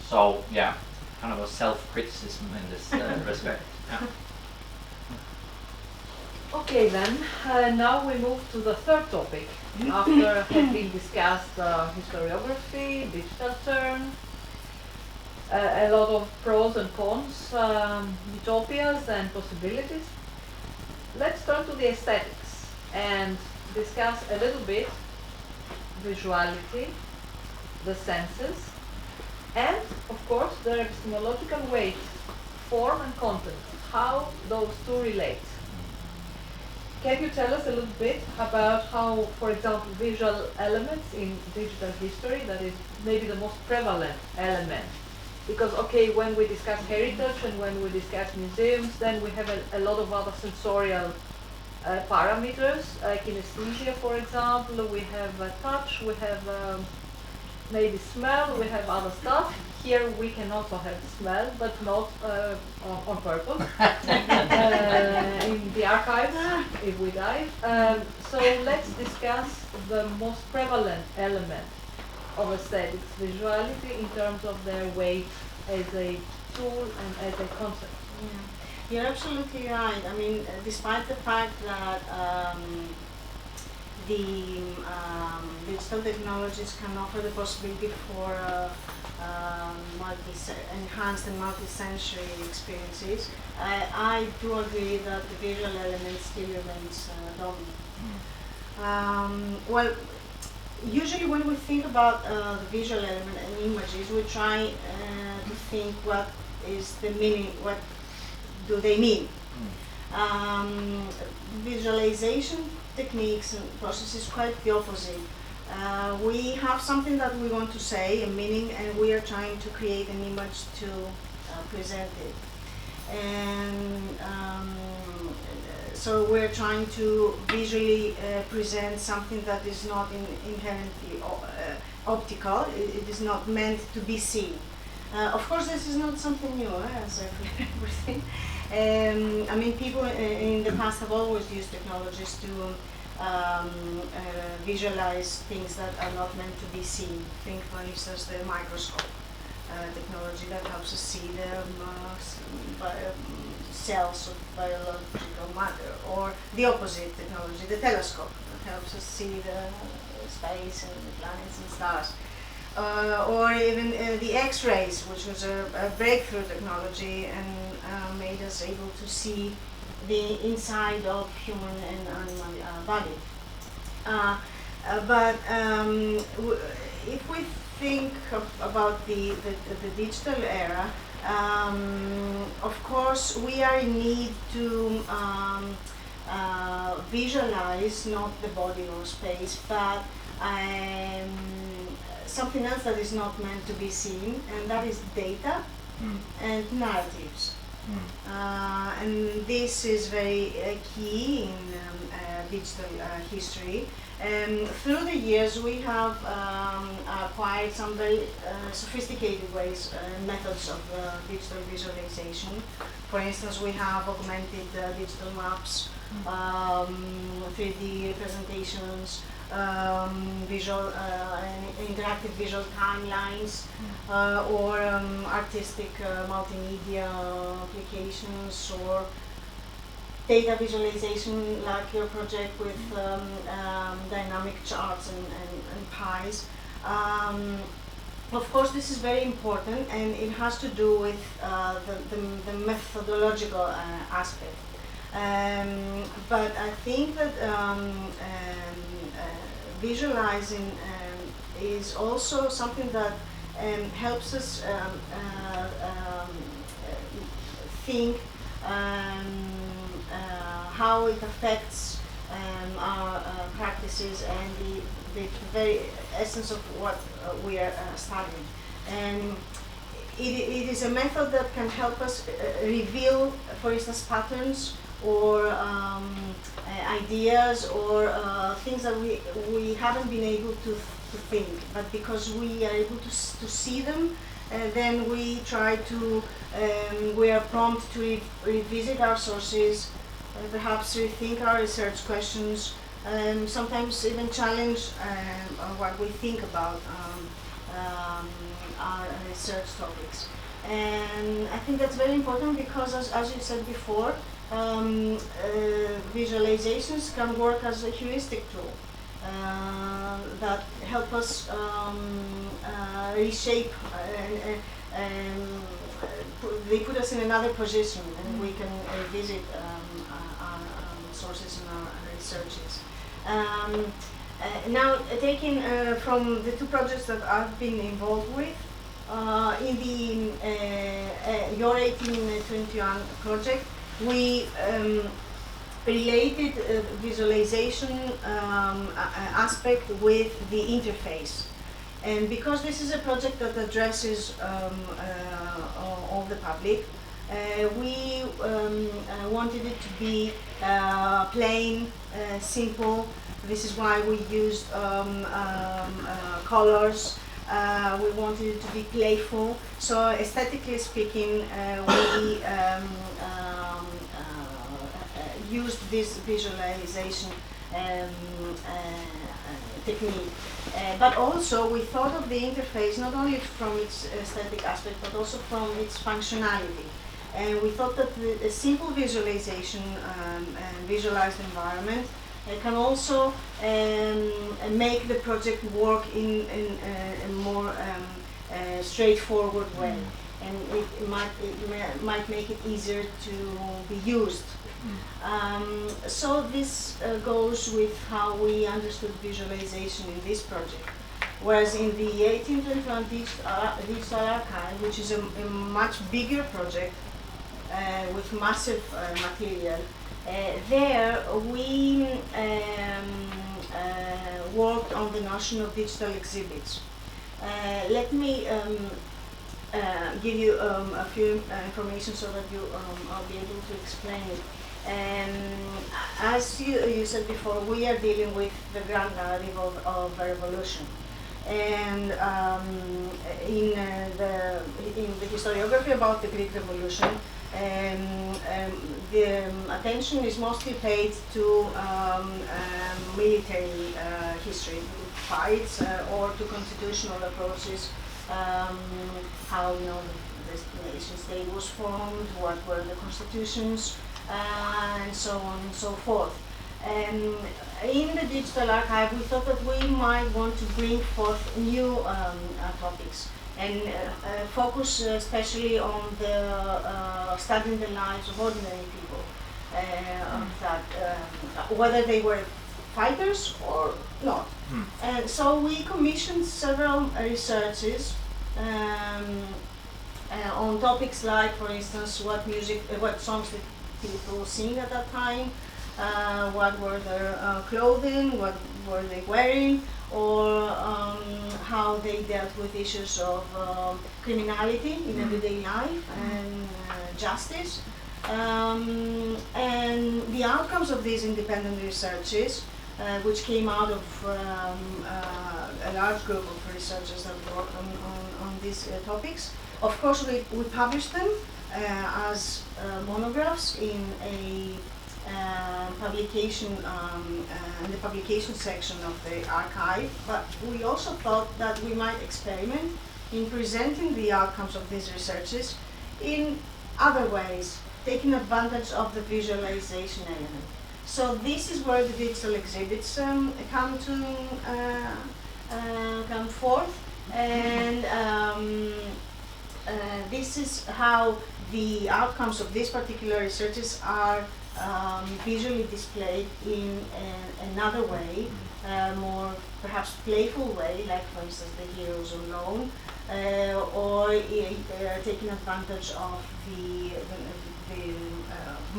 So yeah, kind of a self-criticism in this respect. Yeah. Okay then, now we move to the third topic. After having discussed historiography, digital turn, a lot of pros and cons, utopias and possibilities, let's turn to the aesthetics and discuss a little bit visuality, the senses, and of course their epistemological weight, form and content, how those two relate. Can you tell us a little bit about how, for example, visual elements in digital history, that is maybe the most prevalent element? Because, okay, when we discuss heritage and when we discuss museums, then we have a lot of other sensorial parameters, kinesthesia, for example, we have touch, we have maybe smell, we have other stuff. Here we can also have smell, but not on purpose. In the archives, if we dive. So let's discuss the most prevalent element of aesthetics, visuality, in terms of their weight as a tool and as a concept. Yeah. You're absolutely right. I mean, despite the fact that the digital technologies can offer the possibility for enhanced and multi-sensory experiences, I do agree that the visual element still remains dominant. Well, usually when we think about the visual element and images, we try to think what is the meaning, what do they mean. Visualization techniques and processes quite the opposite. We have something that we want to say, a meaning, and we are trying to create an image to present it. And so we're trying to visually present something that is not inherently optical. It is not meant to be seen. Of course, this is not something new, as everything. I mean, people in the past have always used technologies to visualize things that are not meant to be seen. Think, for instance, the microscope technology that helps us see the cells of biological matter, or the opposite technology, the telescope, that helps us see the space and the planets and stars. Or even the X-rays, which was a breakthrough technology and made us able to see the inside of human and animal body. But if we think about the digital era, of course we are in need to visualize not the body or space, but something else that is not meant to be seen, and that is data and narratives. And this is very key in digital history. Through the years, we have acquired some very sophisticated ways and methods of digital visualization. For instance, we have augmented digital maps, 3D representations, visual interactive visual timelines, or artistic multimedia applications, or data visualization like your project with dynamic charts and pies. Of course, this is very important, and it has to do with the methodological aspect. But I think that visualizing is also something that helps us think how it affects our practices and the very essence of what we are studying. And it is a method that can help us reveal, for instance, patterns or ideas or things that we haven't been able to think, but because we are able to see them, then we try to, we are prompt to revisit our sources, perhaps rethink our research questions, sometimes even challenge what we think about our research topics. And I think that's very important because, as you said before, visualizations can work as a heuristic tool that help us reshape they put us in another position, and we can revisit our sources and our researches. Now, taking from the two projects that I've been involved with, in the Your 1821 project, we related visualization aspect with the interface. And because this is a project that addresses all the public, we wanted it to be plain, simple. This is why we used colors. We wanted it to be playful. So aesthetically speaking, we used this visualization technique. But also we thought of the interface not only from its aesthetic aspect but also from its functionality. And we thought that a simple visualization and visualized environment can also make the project work in a more straightforward way. And it might make it easier to be used. So this goes with how we understood visualization in this project. Whereas in the 1821 Digital Archive, which is a much bigger project with massive material, there we worked on the notion of digital exhibits. Let me give you a few information so that I'll be able to explain it. As you said before, we are dealing with the grand narrative of a revolution. And in the historiography about the Greek Revolution, the attention is mostly paid to military history, fights, or to constitutional approaches, how the nation state was formed, what were the constitutions, and so on and so forth. In the digital archive, we thought that we might want to bring forth new topics and focus especially on the studying the lives of ordinary people, that whether they were fighters or not. And so we commissioned several researches on topics like, for instance, what songs did people sing at that time, what were their clothing, what were they wearing, or how they dealt with issues of criminality in everyday life and justice. And the outcomes of these independent researches, which came out of a large group of researchers that worked on these topics. Of course, we published them as monographs in a publication, in the publication section of the archive, but we also thought that we might experiment in presenting the outcomes of these researches in other ways, taking advantage of the visualization element. So this is where the digital exhibits come forth, and this is how the outcomes of these particular researches are visually displayed in another way, more perhaps playful way, like for instance the heroes on loan, or they are taking advantage of the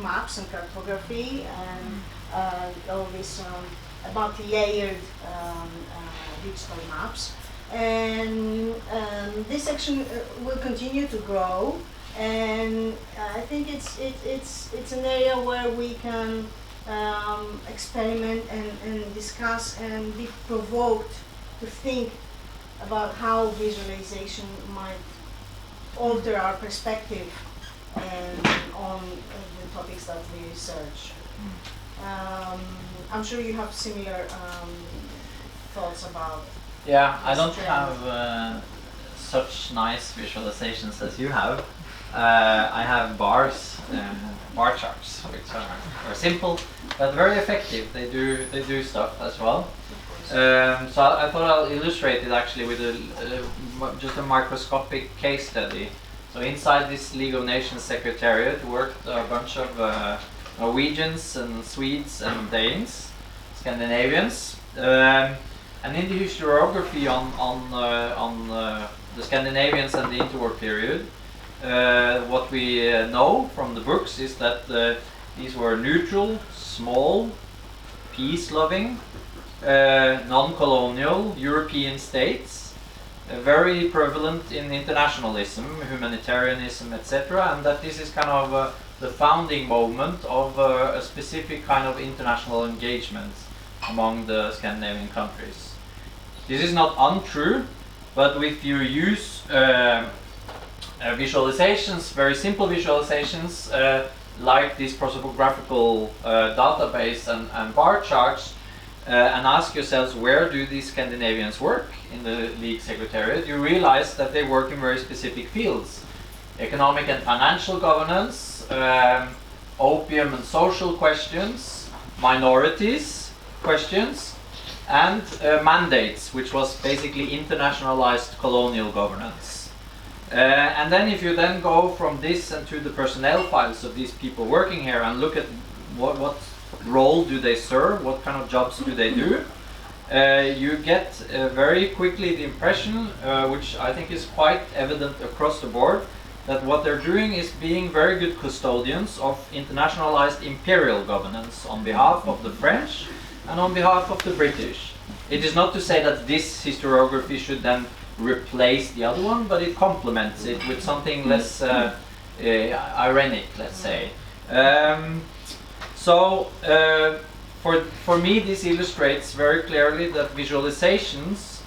maps and cartography and all these multi-layered digital maps. And this section will continue to grow. And I think it's an area where we can experiment and discuss and be provoked to think about how visualization might alter our perspective on the topics that we research. I'm sure you have similar thoughts about. Yeah, I don't trend. have such nice visualizations as you have. I have bars, bar charts, which are simple but very effective. They do stuff as well. So I thought I'll illustrate it actually with just a microscopic case study. So inside this League of Nations Secretariat worked a bunch of Norwegians and Swedes and Danes, Scandinavians, and in the historiography on the Scandinavians and the interwar period, what we know from the books is that these were neutral, small, peace-loving, non-colonial European states, very prevalent in internationalism, humanitarianism, etc., and that this is kind of the founding moment of a specific kind of international engagement among the Scandinavian countries. This is not untrue, but if you use visualizations, very simple visualizations, like this prosopographical database and bar charts, and ask yourselves, where do these Scandinavians work in the League Secretariat, you realize that they work in very specific fields. Economic and financial governance, opium and social questions, minorities questions, and mandates, which was basically internationalized colonial governance. And then if you then go from this and to the personnel files of these people working here and look at what role do they serve, what kind of jobs do they do, you get very quickly the impression, which I think is quite evident across the board, that what they're doing is being very good custodians of internationalized imperial governance on behalf of the French and on behalf of the British. It is not to say that this historiography should then replace the other one, but it complements it with something less ironic, let's say. For me, this illustrates very clearly that visualizations,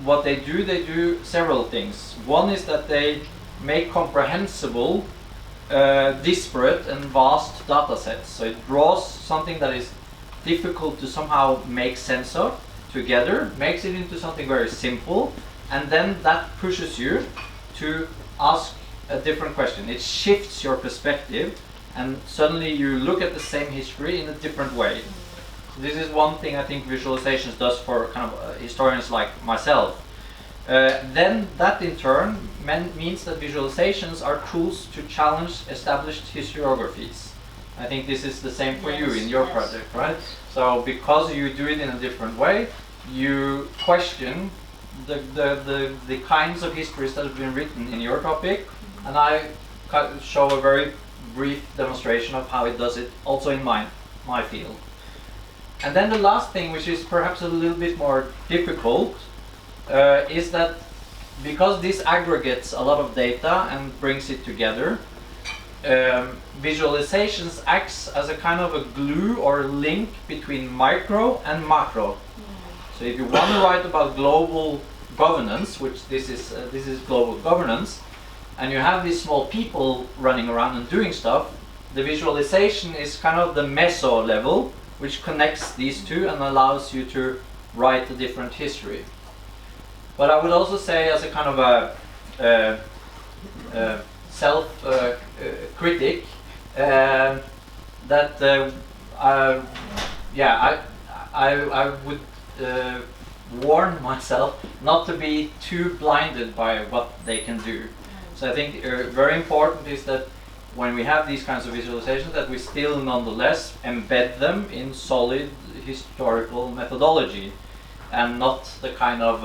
what they do several things. One is that they make comprehensible disparate and vast data sets. So it draws something that is difficult to somehow make sense of together, makes it into something very simple, and then that pushes you to ask a different question. It shifts your perspective, and suddenly you look at the same history in a different way. So this is one thing I think visualizations does for kind of historians like myself. Then that in turn means that visualizations are tools to challenge established historiographies. I think this is the same for you in your project, right? So because you do it in a different way, you question the kinds of histories that have been written in your topic, and I show a very brief demonstration of how it does it also in my field. And then the last thing, which is perhaps a little bit more difficult, is that because this aggregates a lot of data and brings it together, visualizations acts as a kind of a glue or link between micro and macro. So if you want to write about global governance, which this is global governance, and you have these small people running around and doing stuff, the visualization is kind of the meso level, which connects these two and allows you to write a different history. But I would also say, as a kind of a self-critic, that I would warn myself not to be too blinded by what they can do. So I think very important is that when we have these kinds of visualizations, that we still nonetheless embed them in solid historical methodology, and not the kind of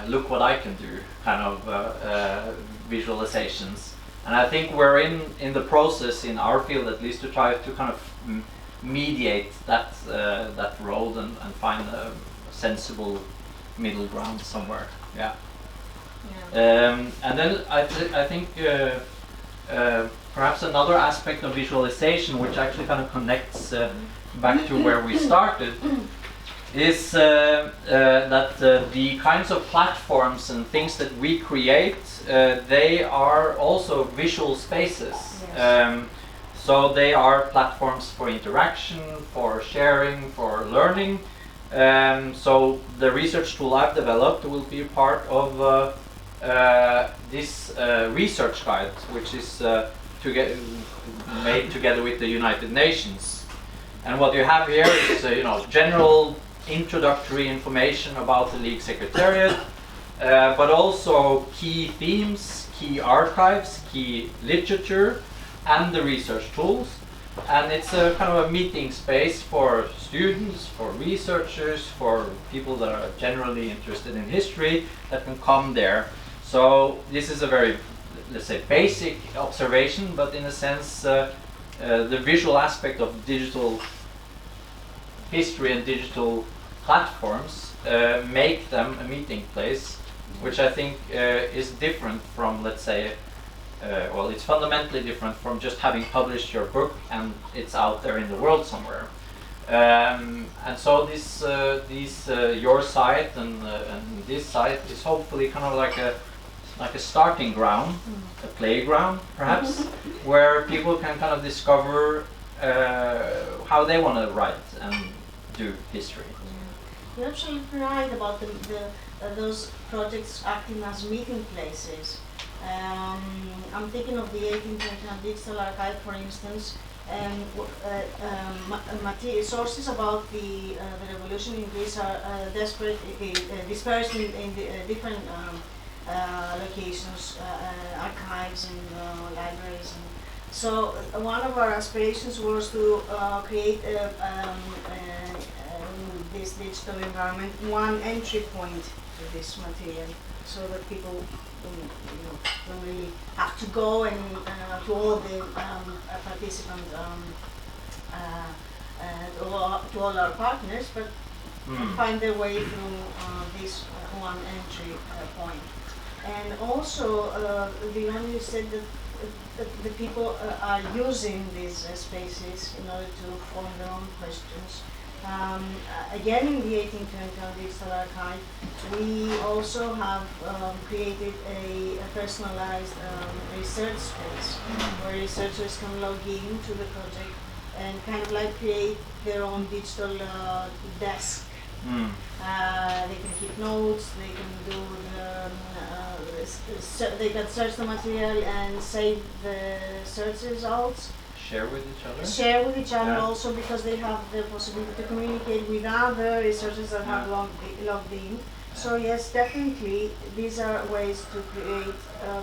look what I can do kind of visualizations. And I think we're in the process in our field, at least, to try to kind of mediate that road and find a sensible middle ground somewhere. Yeah. And then I think perhaps another aspect of visualization, which actually kind of connects back to where we started, is that the kinds of platforms and things that we create, they are also visual spaces. Yes. So they are platforms for interaction, for sharing, for learning. So the research tool I've developed will be part of this research guide, which is made together with the United Nations. And what you have here is general introductory information about the League Secretariat, but also key themes, key archives, key literature, and the research tools. And it's a kind of a meeting space for students, for researchers, for people that are generally interested in history that can come there. So this is a very, let's say, basic observation, but in a sense the visual aspect of digital history and digital platforms make them a meeting place, which I think is different from, let's say, well, it's fundamentally different from just having published your book and it's out there in the world somewhere. And so this, your site and this site is hopefully kind of like a starting ground, a playground perhaps, where people can kind of discover how they want to write and do history. You're absolutely right about those projects acting as meeting places. I'm thinking of the 1820 Digital Archive, for instance, and sources about the revolution in Greece are dispersed in different locations, archives and libraries. And so one of our aspirations was to create this digital environment, one entry point to this material, so that people don't really have to go and to all the participants, to all our partners, but find their way through this one entry point. And also, you said that the people are using these spaces in order to form their own questions. Again, in the 1820 Digital Archive, we also have created a personalized research space where researchers can log in to the project and kind of like create their own digital desk. They can keep notes, they can do they can search the material and save the search results. Share with each other? Share with each other, yeah. Also because they have the possibility to communicate with other researchers that have logged in. So yes, definitely these are ways to create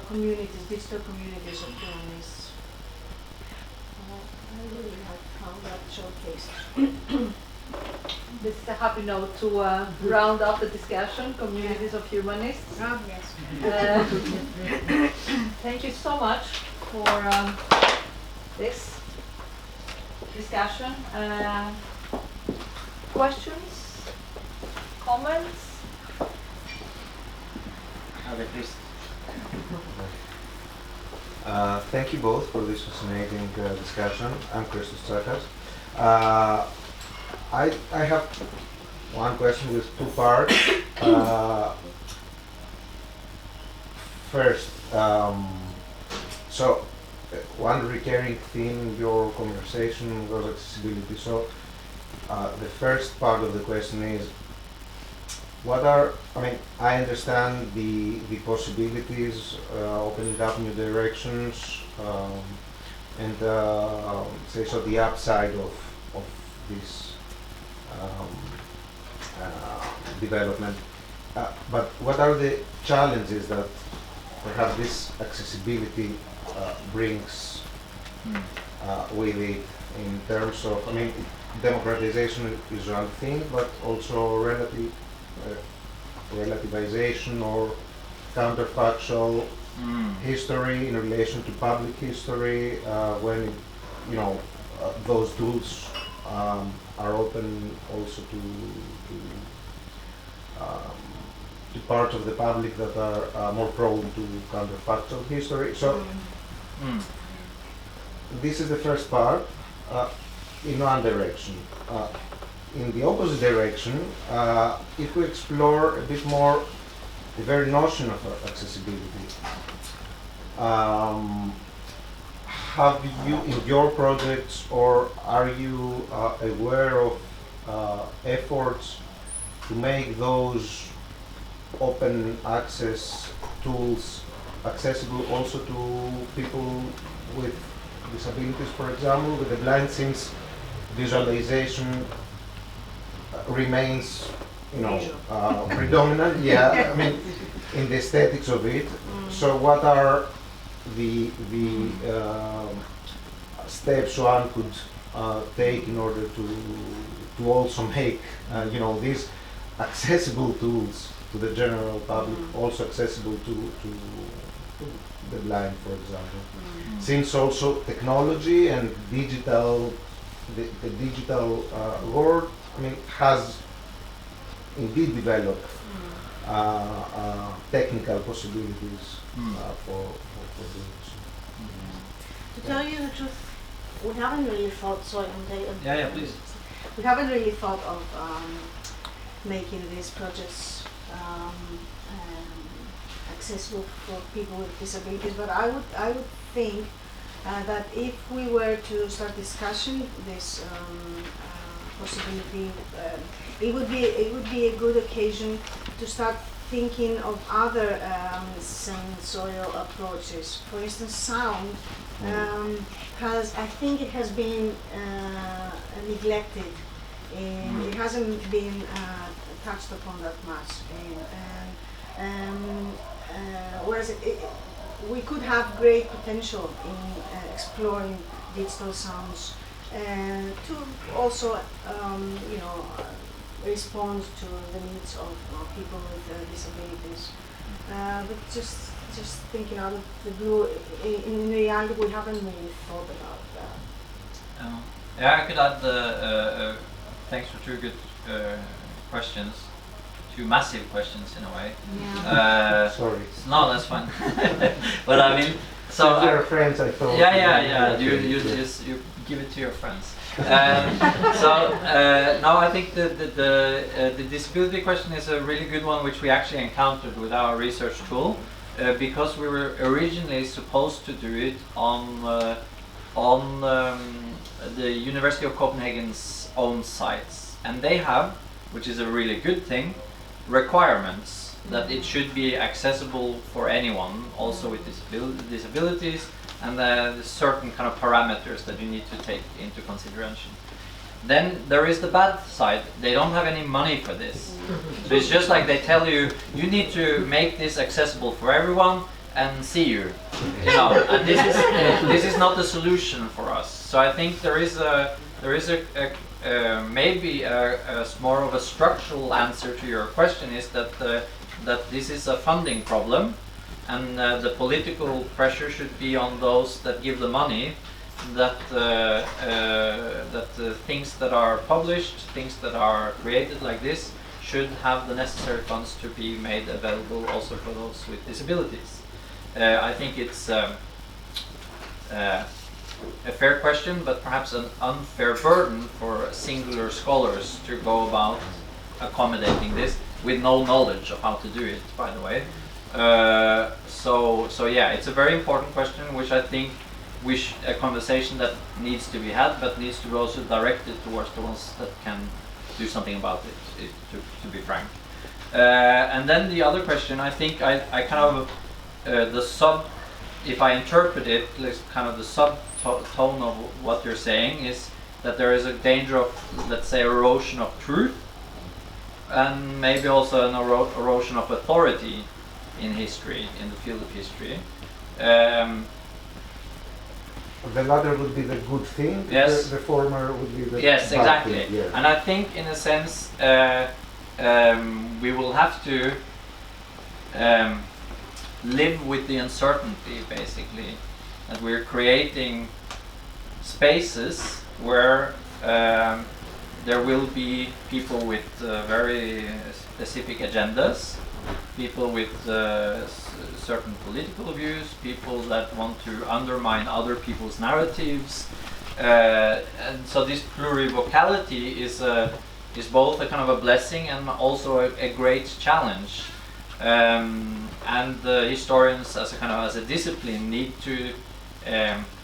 communities, digital communities of humanists. I really like how that showcased. This is a happy note to round up the discussion, communities of humanists. Yes. Thank you so much for this discussion. Questions? Comments? Thank you both for this fascinating discussion. I'm Christos Tsakas. I have one question with two parts. First, so one recurring theme in your conversation was accessibility. So the first part of the question is, what are, I understand the possibilities, opening up new directions, and say so the upside of this development. But what are the challenges that perhaps this accessibility brings with it in terms of, democratization is one thing, but also relativization or counterfactual history in relation to public history, when those tools are open also to parts of the public that are more prone to counterfactual history. So this is the first part in one direction. In the opposite direction, if we explore a bit more the very notion of accessibility, have you in your projects, or are you aware of efforts to make those open access tools accessible also to people with disabilities, for example, with the blind, since visualization remains, predominant. Yeah, I mean, in the aesthetics of it. So, what are the steps one could take in order to also make these accessible tools to the general public also accessible to the blind, for example? Since also technology and digital, the digital world, I mean, has indeed developed technical possibilities for doing so. To tell you the truth, we haven't really thought. Sorry, Yeah, please. We haven't really thought of making these projects accessible for people with disabilities. But I would think that if we were to start discussing this possibility, it would be a good occasion to start thinking of other sensorial approaches. For instance, sound I think it has been neglected, and it hasn't been touched upon that much. Whereas we could have great potential in exploring digital sounds to also, respond to the needs of people with disabilities. But just thinking out of the blue, in reality, we haven't really thought about that. Yeah, I could add. Thanks for two good questions. Two massive questions in a way. Yeah. Sorry. No, that's fine. But I mean, so if they're friends, I thought. Yeah. You give it to your friends. No, I think the disability question is a really good one, which we actually encountered with our research tool, because we were originally supposed to do it on the University of Copenhagen's own sites, and they have, which is a really good thing, requirements that it should be accessible for anyone, also with disabilities, and there's certain kind of parameters that you need to take into consideration. Then there is the bad side. They don't have any money for this. So it's just like they tell you, you need to make this accessible for everyone and see you. And this is not the solution for us. So I think there is maybe a more of a structural answer to your question, is that this is a funding problem, and the political pressure should be on those that give the money, that things that are published, things that are created like this, should have the necessary funds to be made available also for those with disabilities. I think it's a fair question, but perhaps an unfair burden for singular scholars to go about accommodating this with no knowledge of how to do it, by the way. So yeah, it's a very important question, which I think a conversation that needs to be had, but needs to be also directed towards the ones that can do something about it, to be frank. And then the other question, I think I kind of, if I interpret it, kind of the subtone of what you're saying is that there is a danger of, let's say, erosion of truth, and maybe also an erosion of authority in history, in the field of history. The latter would be the good thing. Yes. The former would be the yes, bad exactly. thing. Yeah. And I think, in a sense, we will have to live with the uncertainty, basically, that we're creating spaces where there will be people with very specific agendas, people with certain political views, people that want to undermine other people's narratives, and so this plurivocality is both a kind of a blessing and also a great challenge. And historians, as a discipline, need to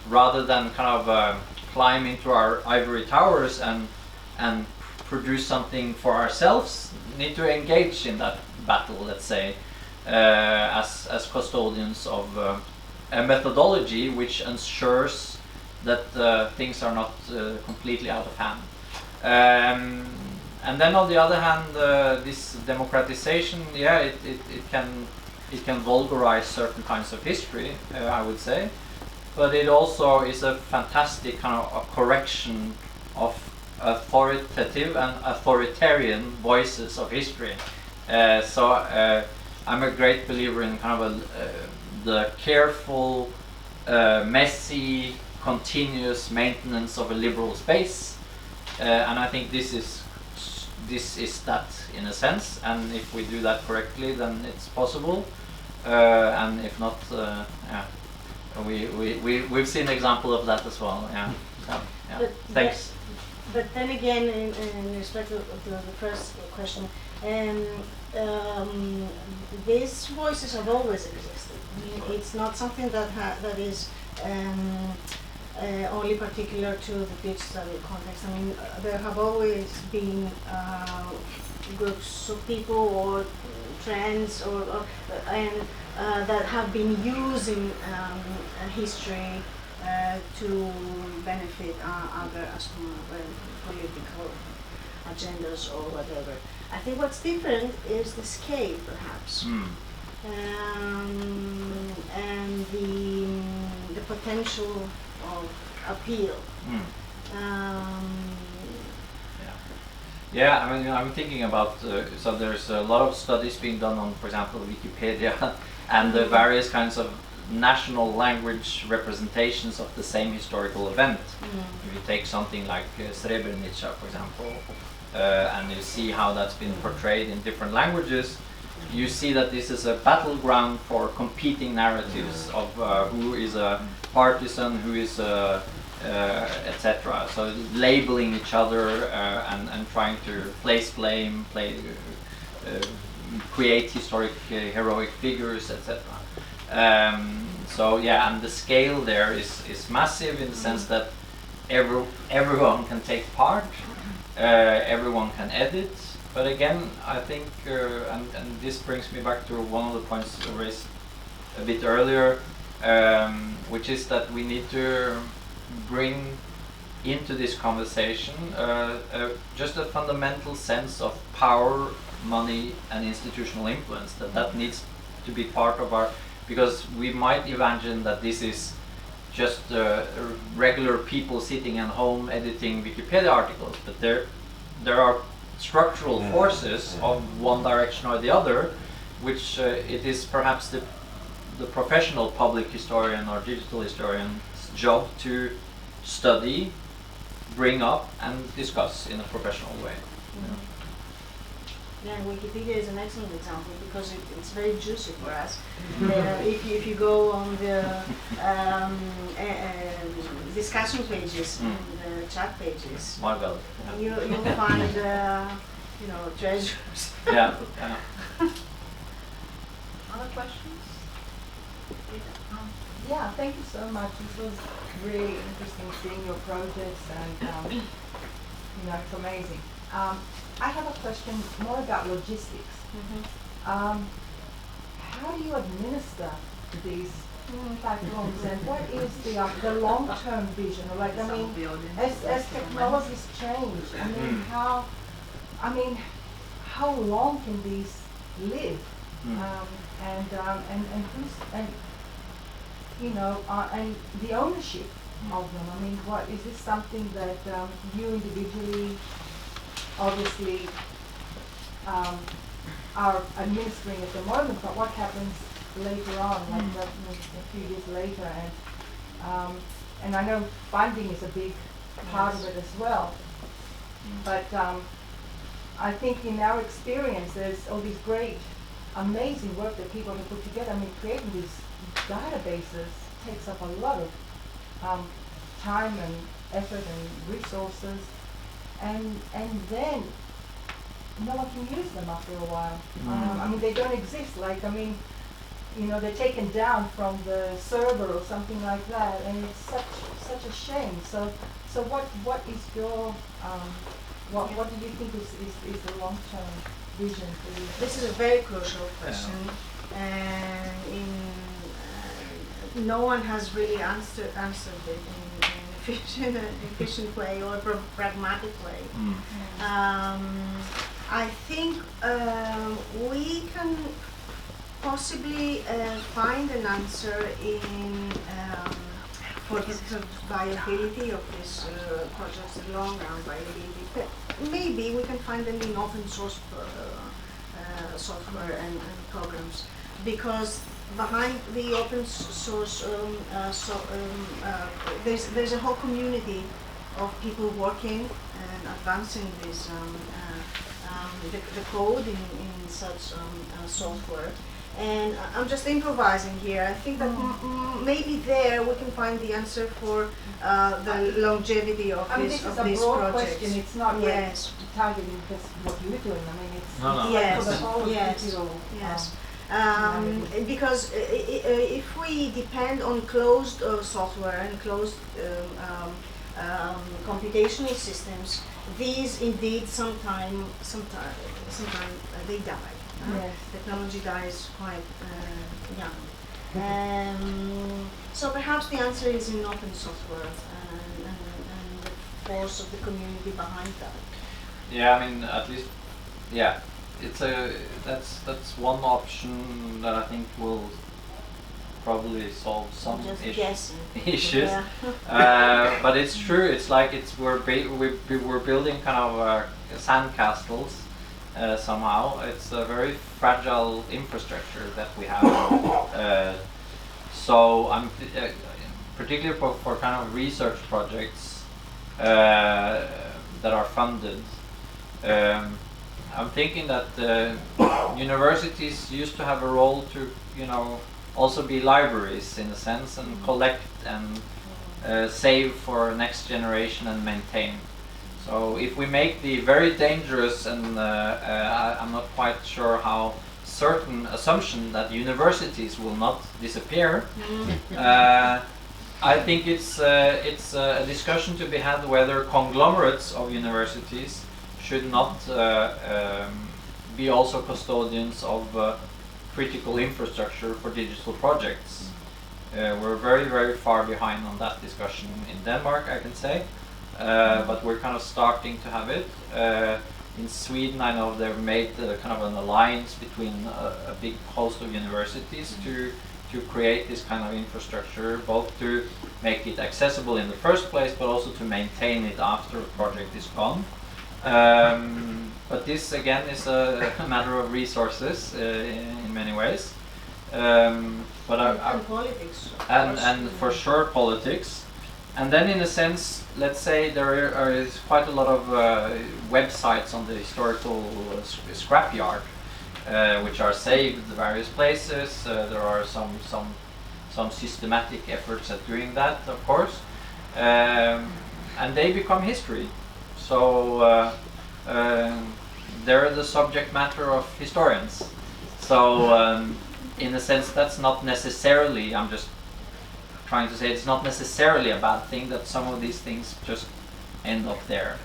rather than kind of climb into our ivory towers and produce something for ourselves, need to engage in that battle, let's say, as custodians of a methodology which ensures that things are not completely out of hand. And then on the other hand, this democratization, yeah, it can vulgarize certain kinds of history, I would say, but it also is a fantastic kind of a correction of authoritative and authoritarian voices of history. So I'm a great believer in kind of the careful, messy, continuous maintenance of a liberal space, and I think this is that in a sense. And if we do that correctly, then it's possible. And if not, yeah, we've seen an example of that as well. Yeah. So, yeah. Thanks. But then again, in respect of the first question, these voices have always existed. I mean, it's not something that is only particular to the digital context. I mean, there have always been groups of people or trends that have been using history to benefit other political agendas or whatever. I think what's different is the scale, perhaps, and the potential of appeal. Yeah, I mean, I'm thinking about, so there's a lot of studies being done on, for example, Wikipedia and the various kinds of national language representations of the same historical event. If you take something like Srebrenica, for example, and you see how that's been portrayed in different languages, you see that this is a battleground for competing narratives of who is a partisan, who is a etc. So labeling each other and trying to place blame, create historic heroic figures, etc. So yeah, and the scale there is massive in the sense that everyone can take part, everyone can edit. But again, I think, and this brings me back to one of the points raised a bit earlier, which is that we need to bring into this conversation just a fundamental sense of power, money, and institutional influence. That needs to be part of our, because we might imagine that this is just regular people sitting at home editing Wikipedia articles, but there are structural forces of one direction or the other, which it is perhaps the professional public historian or digital historian's job to study, bring up, and discuss in a professional way. Yeah, Wikipedia is an excellent example because it's very juicy for us. If you go on the discussion pages, and the chat pages, you'll find treasures. Yeah. Other questions? Yeah, thank you so much. This was really interesting seeing your projects, and it's amazing. I have a question more about logistics. How do you administer these platforms, and what is the long-term vision? Like, I mean, as technologies change, I mean, how long can these live? And the ownership of them. I mean, what is this something that you individually obviously are administering at the moment, but what happens later on, like a few years later, and I know funding is a big part of it as well. But I think in our experience, there's all these great, amazing work that people have put together. I mean, creating these databases takes up a lot of time and effort and resources, and then no one can use them after a while. I mean, they don't exist. Like, I mean, they're taken down from the server or something like that, and it's such a shame. So what is your what do you think is the long-term vision for you? This is a very crucial question, and no one has really answered it in an efficient way or pragmatic way. I think we can possibly find an answer in for the sort of viability of this project, the long run viability. But maybe we can find them in open source software and programs, because behind the open source there's a whole community of people working and advancing this the code in such software. And I'm just improvising here. I think that maybe there we can find the answer for the longevity of this is a broad question. It's not really targeting just what you're doing. I mean, it's yes, for the whole yes. Because if we depend on closed software and closed computational systems, these indeed sometimes they die. Yes. Technology dies quite young. So perhaps the answer is in open software and the force of the community behind that. Yeah, I mean, at least, yeah, that's one option that I think will probably solve some issues. Yeah. But it's true. It's like we're building kind of sand castles. Somehow it's a very fragile infrastructure that we have. So I'm particularly for kind of research projects that are funded. I'm thinking that universities used to have a role to, also be libraries in a sense, and collect and save for next generation and maintain. So if we make the very dangerous and I'm not quite sure how certain assumption that universities will not disappear, I think it's a discussion to be had whether conglomerates of universities should not be also custodians of critical infrastructure for digital projects. We're very, very far behind on that discussion in Denmark, I can say. But we're kind of starting to have it. In Sweden, I know they've made kind of an alliance between a big host of universities to create this kind of infrastructure, both to make it accessible in the first place, but also to maintain it after a project is gone. But this again is a matter of resources in many ways. But and politics. And for sure politics. And then in a sense, let's say there is quite a lot of websites on the historical scrapyard, which are saved in various places. There are some systematic efforts at doing that, of course, and they become history. So they're the subject matter of historians. So in a sense, that's not necessarily, I'm just trying to say, it's not necessarily a bad thing that some of these things just end up there.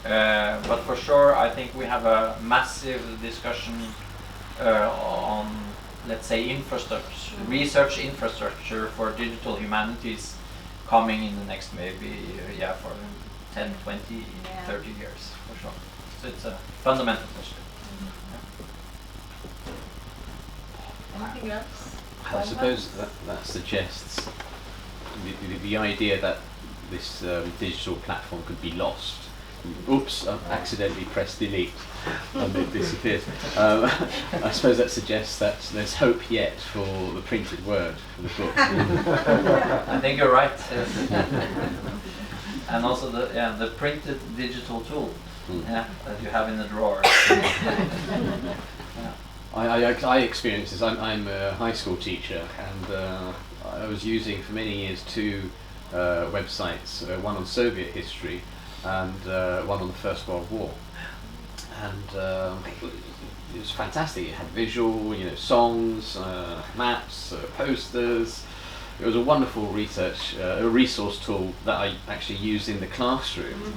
But for sure, I think we have a massive discussion on, let's say, infrastructure, research infrastructure for digital humanities coming in the next maybe, for 10, 20, 30 years, for sure. So it's a fundamental question. Anything else? I suppose that suggests the idea that this digital platform could be lost. Oops, I've accidentally pressed delete and it disappears. I suppose that suggests that there's hope yet for the printed word for the book. I think you're right. And also the printed digital tool that you have in the drawer. I experience this. I'm a high school teacher, and I was using for many years two websites, one on Soviet history and one on the First World War. And it was fantastic. It had visual, songs, maps, posters. It was a wonderful a resource tool that I actually used in the classroom.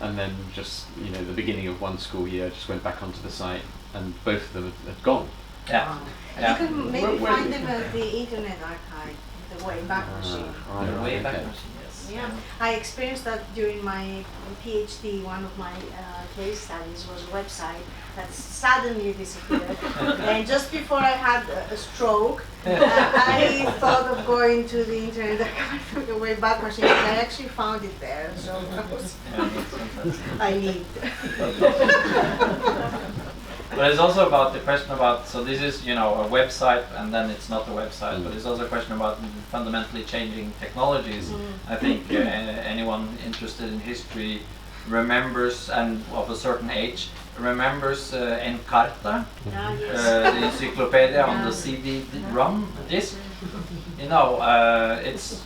And then just, the beginning of one school year, I just went back onto the site and both of them had gone. Yeah. You can maybe Where find did them you- at the Internet Archive, the Wayback Machine. The Wayback okay. Machine, yes. Yeah, I experienced that during my PhD. One of my case studies was a website that suddenly disappeared. And just before I had a stroke, I thought of going to the Internet Archive, the Wayback Machine, and I actually found it there. So Yeah, that's fantastic. I need. But it's also about the question about, so this is, a website and then it's not a website, but it's also a question about fundamentally changing technologies. I think anyone interested in history remembers, and of a certain age, remembers Encarta, the encyclopedia on the CD-ROM disc. It's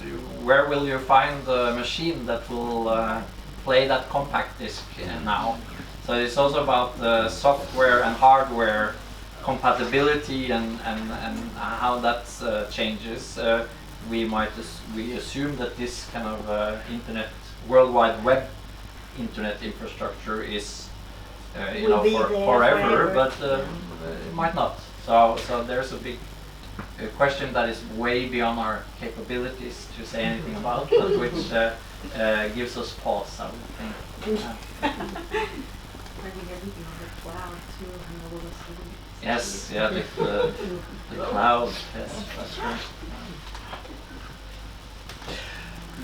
where will you find the machine that will play that compact disc now? So it's also about the software and hardware compatibility and how that changes. We assume that this kind of internet, worldwide web internet infrastructure is Will be there forever, forever. but it might not. So there's a big question that is way beyond our capabilities to say anything about, but which gives us pause, I would think. Yes, yeah, the cloud, yes, that's right.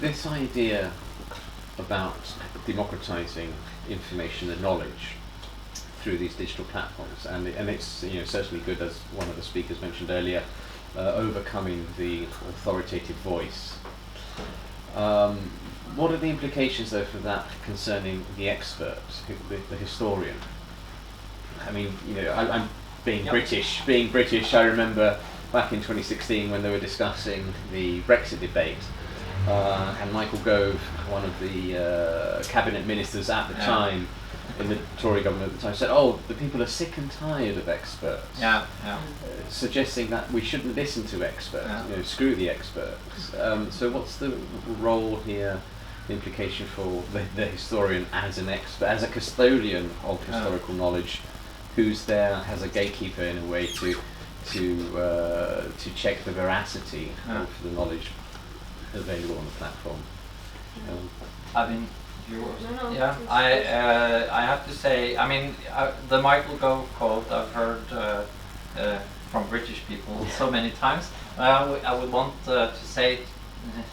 This idea about democratizing information and knowledge through these digital platforms, and it's certainly good, as one of the speakers mentioned earlier, overcoming the authoritative voice. What are the implications, though, for that concerning the expert, the historian? I mean, I'm being Yep. British. Being British, I remember back in 2016 when they were discussing the Brexit debate, and Michael Gove, one of the cabinet ministers at the time, in the Tory government at the time, said, "Oh, the people are sick and tired of experts." Yeah. Suggesting that we shouldn't listen to experts. Yeah. Screw the experts. So, what's the role here? The implication for the historian as an expert, as a custodian of historical knowledge, who's there as a gatekeeper in a way to check the veracity of the knowledge available on the platform. I mean, yours. No, Yeah, I have to say, I mean, the Michael Gove quote I've heard from British people so many times. I would want to say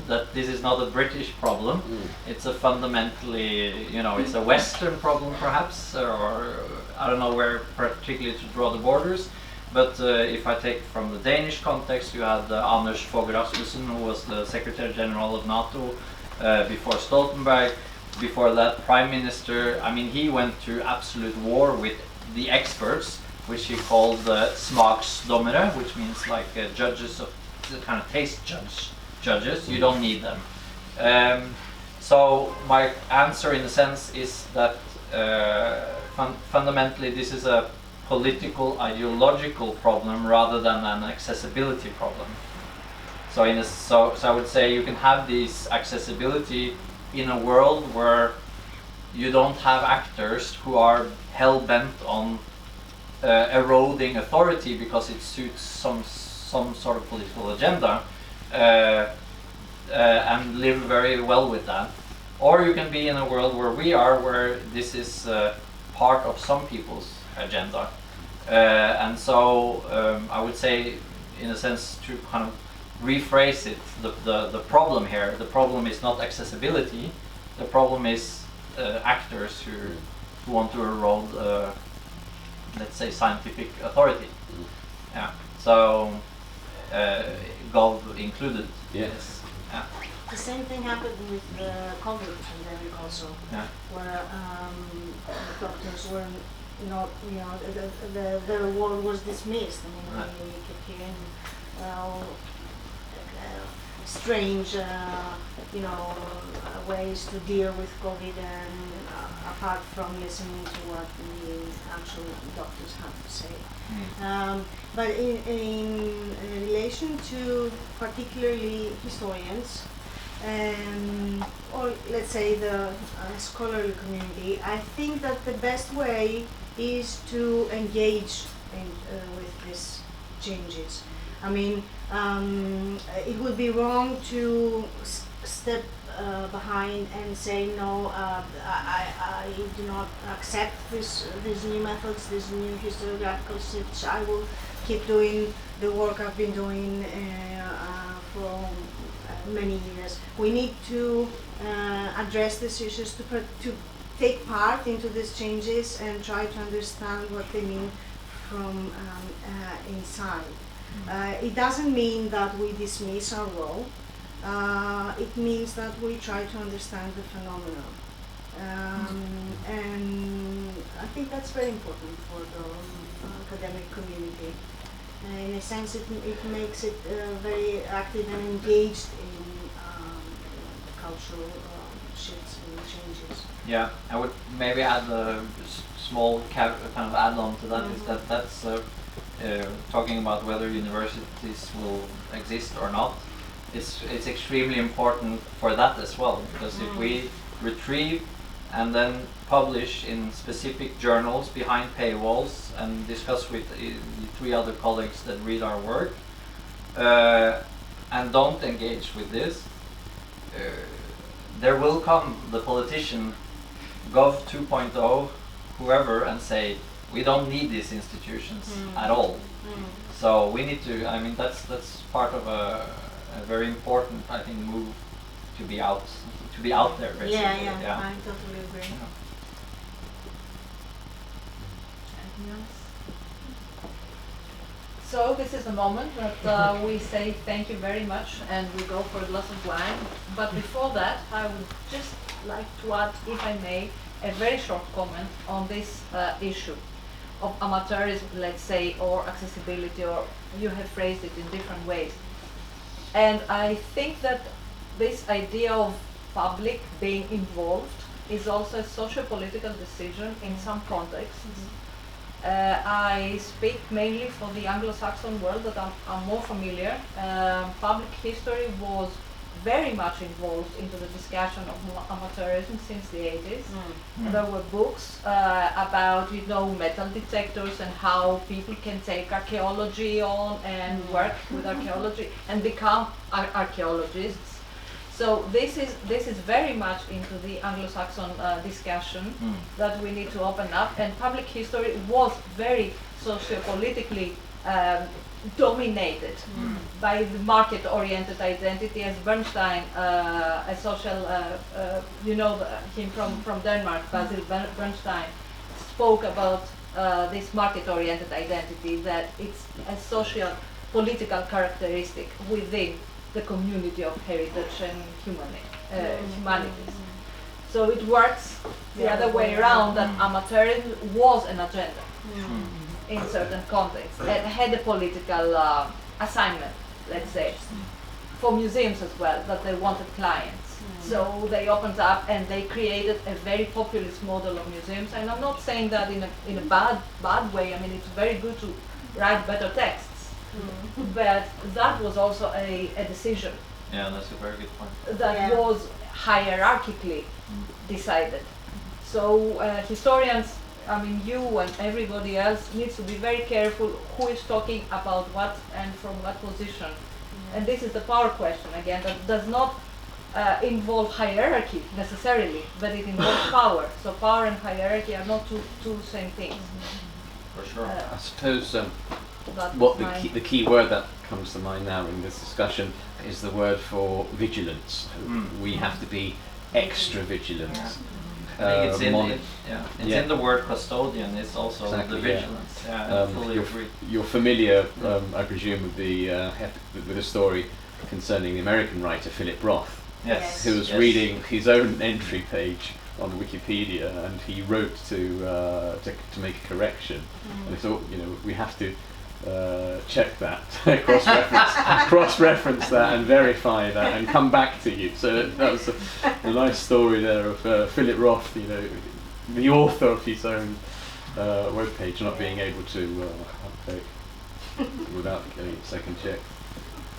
that this is not a British problem. It's a fundamentally, it's a Western problem perhaps, or I don't know where particularly to draw the borders. But if I take from the Danish context, you had Anders Fogh Rasmussen, who was the Secretary General of NATO before Stoltenberg. Before that, Prime Minister. I mean, he went to absolute war with the experts, which he called smaksdommere, which means like judges of the kind of taste judges. You don't need them. So my answer, in a sense, is that fundamentally this is a political, ideological problem rather than an accessibility problem. So I would say you can have this accessibility in a world where you don't have actors who are hell-bent on eroding authority because it suits some sort of political agenda, and live very well with that. Or you can be in a world where we are, where this is part of some people's agenda. And so I would say, in a sense, to kind of rephrase it, the problem here, the problem is not accessibility, the problem is actors who want to erode, let's say, scientific authority. Yeah. So Gov included. Yes. Yeah. The same thing happened with the COVID pandemic also, Yeah. where doctors were not, the reward was dismissed. I mean, Right. we kept hearing strange ways to deal with COVID, and apart from listening to what the actual doctors have to say. But in relation to particularly historians, or let's say the scholarly community, I think that the best way is to engage with these changes. I mean, it would be wrong to step behind and say no. I do not accept these new methods, these new historiographical shifts. I will keep doing the work I've been doing for many years. We need to address these issues, to take part into these changes and try to understand what they mean from inside. It doesn't mean that we dismiss our role. It means that we try to understand the phenomenon. And I think that's very important for the academic community. In a sense, it makes it very active and engaged in cultural shifts and changes. Yeah, I would maybe add a small kind of add-on to that, is that that's talking about whether universities will exist or not. It's extremely important for that as well, because if we retrieve and then publish in specific journals behind paywalls and discuss with the 3 other colleagues that read our work, and don't engage with this, there will come the politician, Gov 2.0, whoever, and say, we don't need these institutions at all. So we need to, I mean, that's part of a very important, I think, move to be out there, basically. Yeah, I totally agree. Yeah. Anything else? So this is the moment that we say thank you very much and we go for a glass of wine. But before that, I would just like to add, if I may, a very short comment on this issue of amateurism, let's say, or accessibility, or you have phrased it in different ways. And I think that this idea of public being involved is also a socio-political decision in some contexts. I speak mainly for the Anglo-Saxon world that I'm more familiar. Public history was very much involved into the discussion of amateurism since the 80s. There were books about, metal detectors and how people can take archaeology on and work with archaeology and become archaeologists. So this is very much into the Anglo-Saxon discussion that we need to open up. And public history was very socio-politically dominated by the market-oriented identity, as Bernstein, a social, him from Denmark, Basil Bernstein, spoke about this market-oriented identity, that it's a social political characteristic within the community of heritage and humanities. So it works the other way around, that amateurism was an agenda in certain contexts and had a political assignment, let's say, for museums as well, that they wanted clients. So they opened up and they created a very populist model of museums. And I'm not saying that in a bad way. I mean, it's very good to write better texts, but that was also a decision. Yeah, that's a very good point. That was hierarchically decided. So historians, I mean, you and everybody else needs to be very careful who is talking about what and from what position. And this is the power question again, that does not involve hierarchy necessarily, but it involves power. So power and hierarchy are not two same things. For sure. I suppose what the key word that comes to mind now in this discussion is the word for vigilance. We have to be extra vigilant. I think it's in the word custodian. It's also exactly, the vigilance. I fully agree. You're familiar, I presume, with the story concerning the American writer Philip Roth, who was reading his own entry page on Wikipedia, and he wrote to make a correction. And he thought, we have to check that, cross-reference that, and verify that, and come back to you. So that was a nice story there of Philip Roth, you know, the author of his own webpage, not being able to update without getting a second check.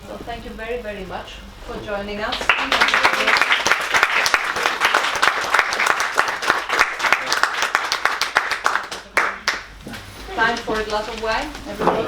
So thank you very, very much for joining us. Time for a glass of wine, everybody.